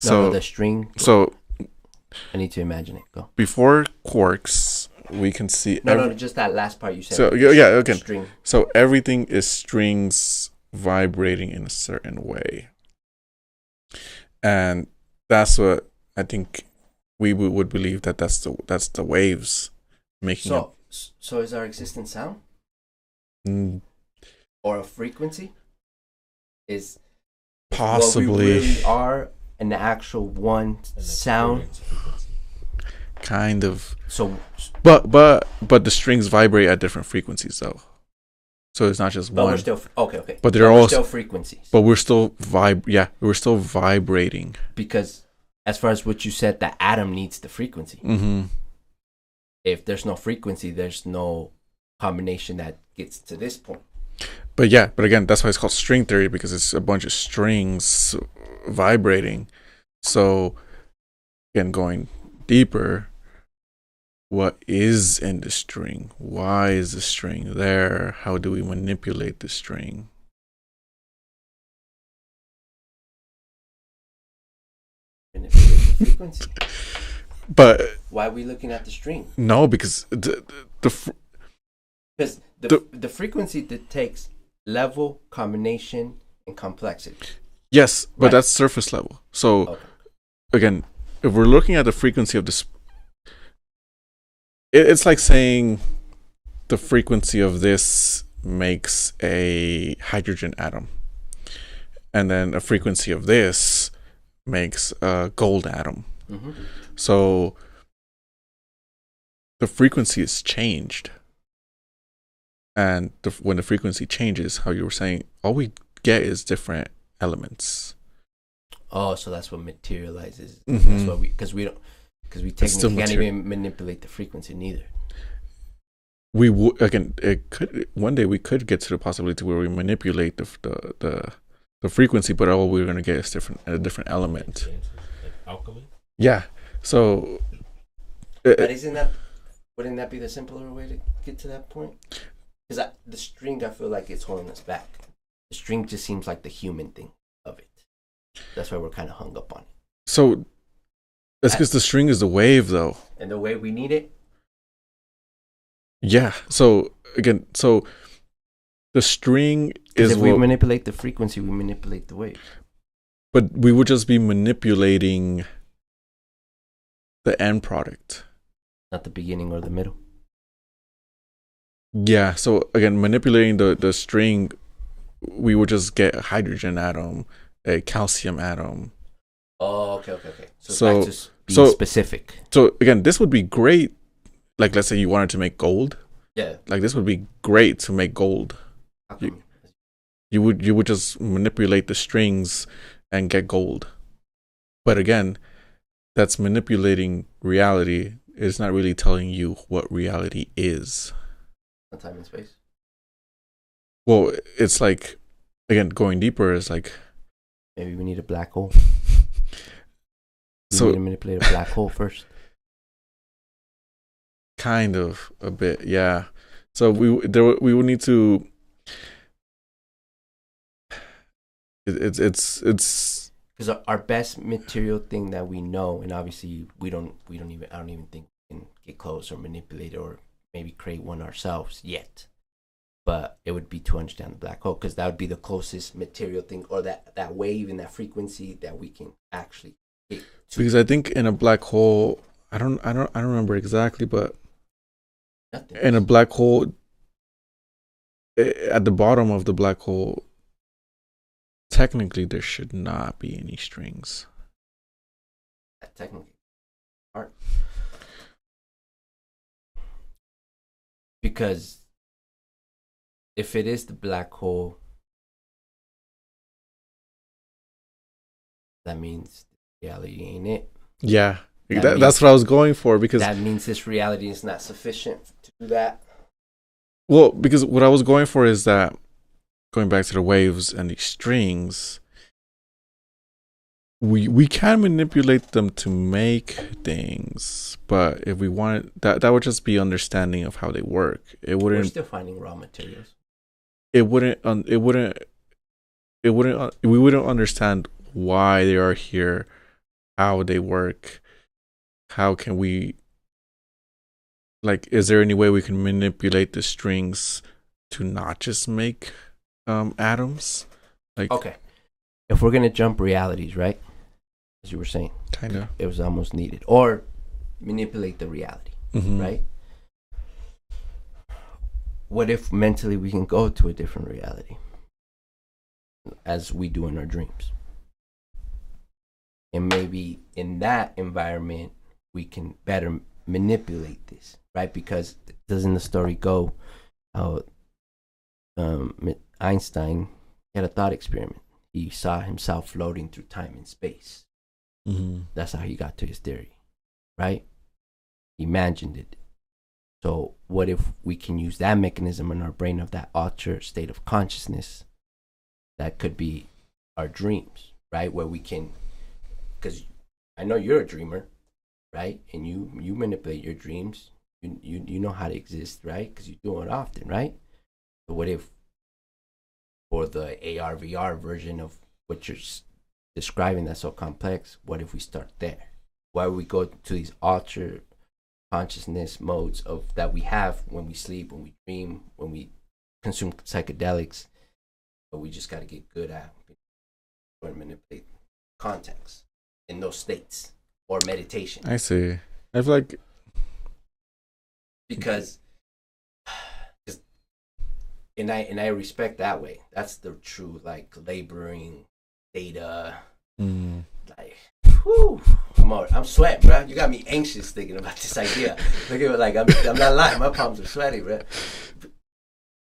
So the string. So I need to imagine it. Go. Before quarks, we can see. No, just that last part you said. So yeah, okay. String. So everything is strings vibrating in a certain way, and that's what I think we would believe that's the waves making up. So is our existence sound? Mm. Or a frequency? Is possibly what we really are an actual one sound? Kind of. So, but the strings vibrate at different frequencies though. So it's not just one. We're still okay. But they're all still frequencies. But we're still we're still vibrating. Because as far as what you said, the atom needs the frequency. Mm-hmm. If there's no frequency, there's no combination that gets to this point. But again, that's why it's called string theory, because it's a bunch of strings vibrating. So, again, going deeper, what is in the string? Why is the string there? How do we manipulate the string? Manipulate the frequency. But why are we looking at the string? No, because the frequency takes level, combination, and complexity. Yes, but right. That's surface level. So, again, if we're looking at the frequency of this, it's like saying the frequency of this makes a hydrogen atom, and then a frequency of this makes a gold atom. Mm-hmm. So the frequency is changed. And when the frequency changes, how you were saying, all we get is different elements. Oh, so that's what materializes. Mm-hmm. That's what we technically can't even manipulate the frequency neither. We would one day we could get to the possibility where we manipulate the frequency, but all we're going to get is a different element. Like alchemy. Yeah. So. But isn't that Wouldn't that be the simpler way to get to that point? Because the string, I feel like it's holding us back. The string just seems like the human thing of it. That's why we're kind of hung up on it. So that's because the string is the wave, though. And the way we need it? Yeah. So, again, the string is if we manipulate the frequency, we manipulate the wave. But we would just be manipulating the end product. Not the beginning or the middle. Yeah. So, again, manipulating the string, we would just get a hydrogen atom, a calcium atom. Oh, okay. So back to being specific. So, again, this would be great. Like, let's say you wanted to make gold. Yeah. Like, this would be great to make gold. You would just manipulate the strings and get gold. But again, that's manipulating reality. It's not really telling you what reality is. Not time and space. Well, it's like, again, going deeper is like, maybe we need a black hole. So we need to manipulate a black hole first. Kind of a bit, yeah. So we would need to. It's because our best material thing that we know, and obviously I don't even think we can get close or manipulate or maybe create one ourselves yet. But it would be to understand the black hole, because that would be the closest material thing, or that wave and that frequency that we can actually get to. Because I think in a black hole, I don't remember exactly, but in a black hole, at the bottom of the black hole, technically there should not be any strings. Technically, aren't, because if it is the black hole, that means reality ain't it. Yeah, that's what I was going for, because that means this reality is not sufficient to do that. Well, because what I was going for is that, going back to the waves and the strings, we can manipulate them to make things, but if we wanted that would just be understanding of how they work. It wouldn't. We're still finding raw materials. We wouldn't understand why they are here, how they work. How can we, like, is there any way we can manipulate the strings to not just make atoms? Like, okay, if we're gonna jump realities, right, as you were saying, kind of, it was almost needed, or manipulate the reality, right? What if mentally we can go to a different reality, as we do in our dreams, and maybe in that environment we can better manipulate this, right? Because doesn't the story go how Einstein had a thought experiment? He saw himself floating through time and space. That's how he got to his theory, right? He imagined it. So what if we can use that mechanism in our brain, of that altered state of consciousness? That could be our dreams, right? Where we can, because I know you're a dreamer, right? And you manipulate your dreams. You know how to exist, right? Because you do it often, right? So what if, for the AR VR version of what you're describing that's so complex, what if we start there? Why would we go to these altered consciousness modes of that we have when we sleep, when we dream, when we consume psychedelics? But we just got to get good at or manipulate context in those states, or meditation. I see. I feel like, because and I respect that way. That's the true, like, laboring data. Like, whew, I'm sweating, bro. You got me anxious thinking about this idea. Look at it, like, I'm not lying. My palms are sweaty, bro.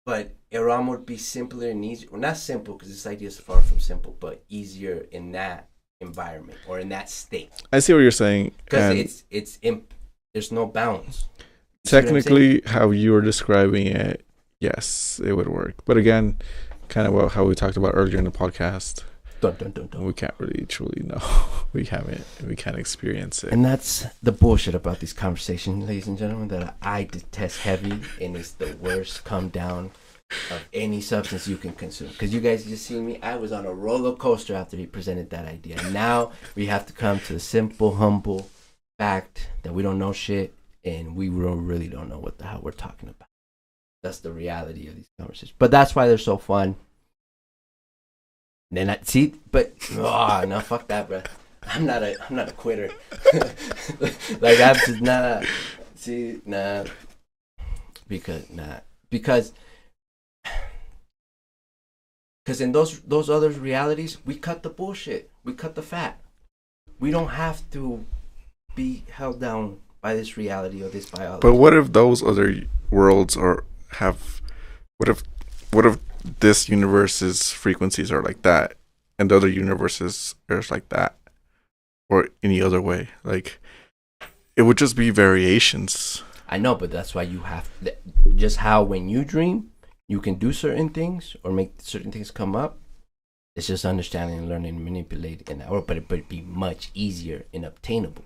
But Iran would be simpler and easier. Well, not simple, because this idea is far from simple, but easier in that environment or in that state. I see what you're saying. Because there's no bounds. Technically, how you were describing it, yes, it would work. But again, kind of how we talked about earlier in the podcast, Dun, dun, dun, dun. We can't really truly know. We can't experience it. And that's the bullshit about these conversations, ladies and gentlemen, that I detest heavy, and it's the worst come down of any substance you can consume. Because you guys just see me, I was on a roller coaster after he presented that idea. And now we have to come to the simple, humble fact that we don't know shit, and we really don't know what the hell we're talking about. That's the reality of these conversations. But that's why they're so fun. And then no, fuck that, bro. I'm not a quitter. Like I'm just not. Because in those other realities, we cut the bullshit. We cut the fat. We don't have to be held down by this reality or this biology. But what if those other worlds what if this universe's frequencies are like that, and the other universes are like that, or any other way? Like, it would just be variations. I know, but that's why you have just how when you dream, you can do certain things or make certain things come up. It's just understanding and learning and manipulating, but it'd be much easier and obtainable.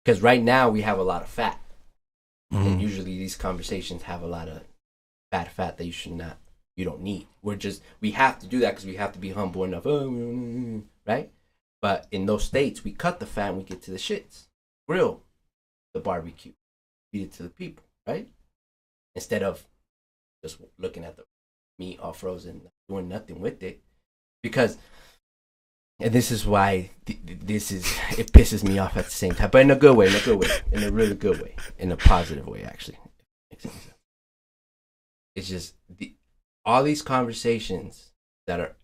Because right now we have a lot of fat, and usually these conversations have a lot of fat that you don't need. We have to do that because we have to be humble enough, right? But in those states, we cut the fat and we get to the shits, grill the barbecue, feed it to the people, right? Instead of just looking at the meat all frozen, doing nothing with it. Because, and this is why it pisses me off at the same time, but in a good way, in a really good way, in a positive way, actually. It's just all these conversations that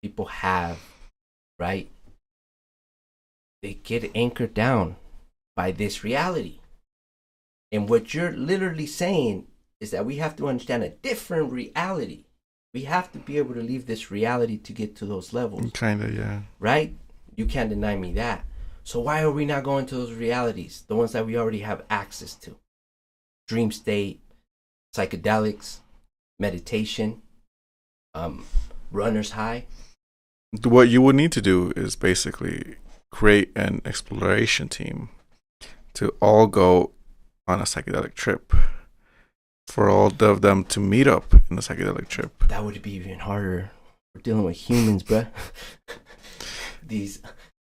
people have, right? They get anchored down by this reality. And what you're literally saying is that we have to understand a different reality. We have to be able to leave this reality to get to those levels. Kind of, yeah. Right? You can't deny me that. So why are we not going to those realities? The ones that we already have access to. Dream state, psychedelics, meditation, runner's high. What you would need to do is basically create an exploration team to all go on a psychedelic trip, for all of them to meet up in a psychedelic trip. That would be even harder. We're dealing with humans, bruh.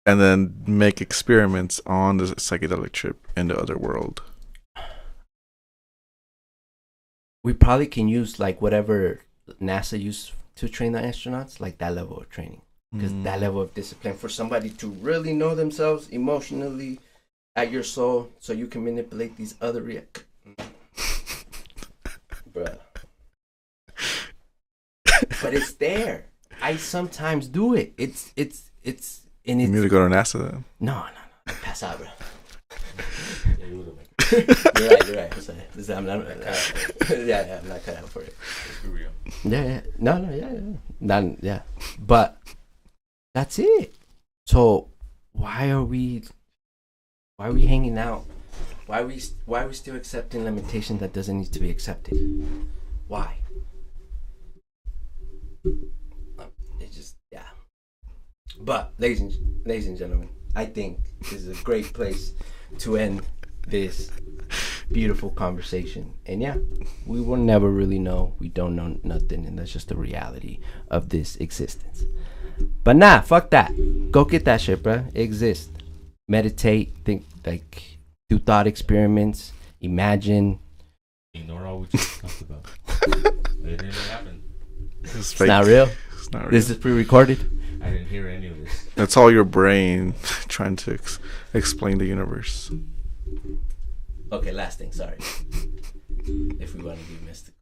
And then make experiments on the psychedelic trip in the other world. We probably can use like whatever NASA used to train the astronauts, like that level of training. Because that level of discipline for somebody to really know themselves emotionally at your soul, so you can manipulate these other bruh. But it's there. I sometimes do it. It's and it's. You need to go to NASA then. No. Pass out, bro. You're right. I'm not cut out for it. Yeah. No, yeah. But that's it. So why are we hanging out? Why are we still accepting limitation that doesn't need to be accepted? Why? It's just, yeah. But ladies and gentlemen, I think this is a great place to end this beautiful conversation. And yeah, we will never really know. We don't know nothing, and that's just the reality of this existence. But nah, fuck that. Go get that shit, bro. Exist. Meditate. Think, like, do thought experiments. Imagine. Ignore all we just talked about. It didn't happen. It's not real. It's not real. This is pre-recorded. I didn't hear any of this. That's all your brain trying to explain the universe. Okay, last thing. Sorry. If we want to be mystical.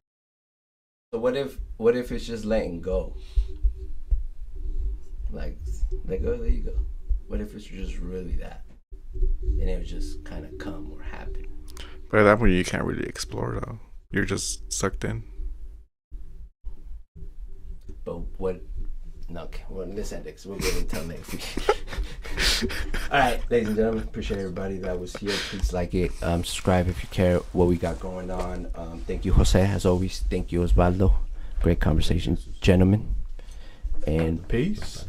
So what if it's just letting go? Like, let go, there you go. What if it's just really that? And it would just kind of come or happen. But at that point, you can't really explore, though. You're just sucked in. But what? No, okay. Well, let's end it because we'll get until next week. All right, ladies and gentlemen, appreciate everybody that was here. Please like it. Subscribe if you care what we got going on. Thank you, Jose, as always. Thank you, Osvaldo. Great conversations, gentlemen. And peace.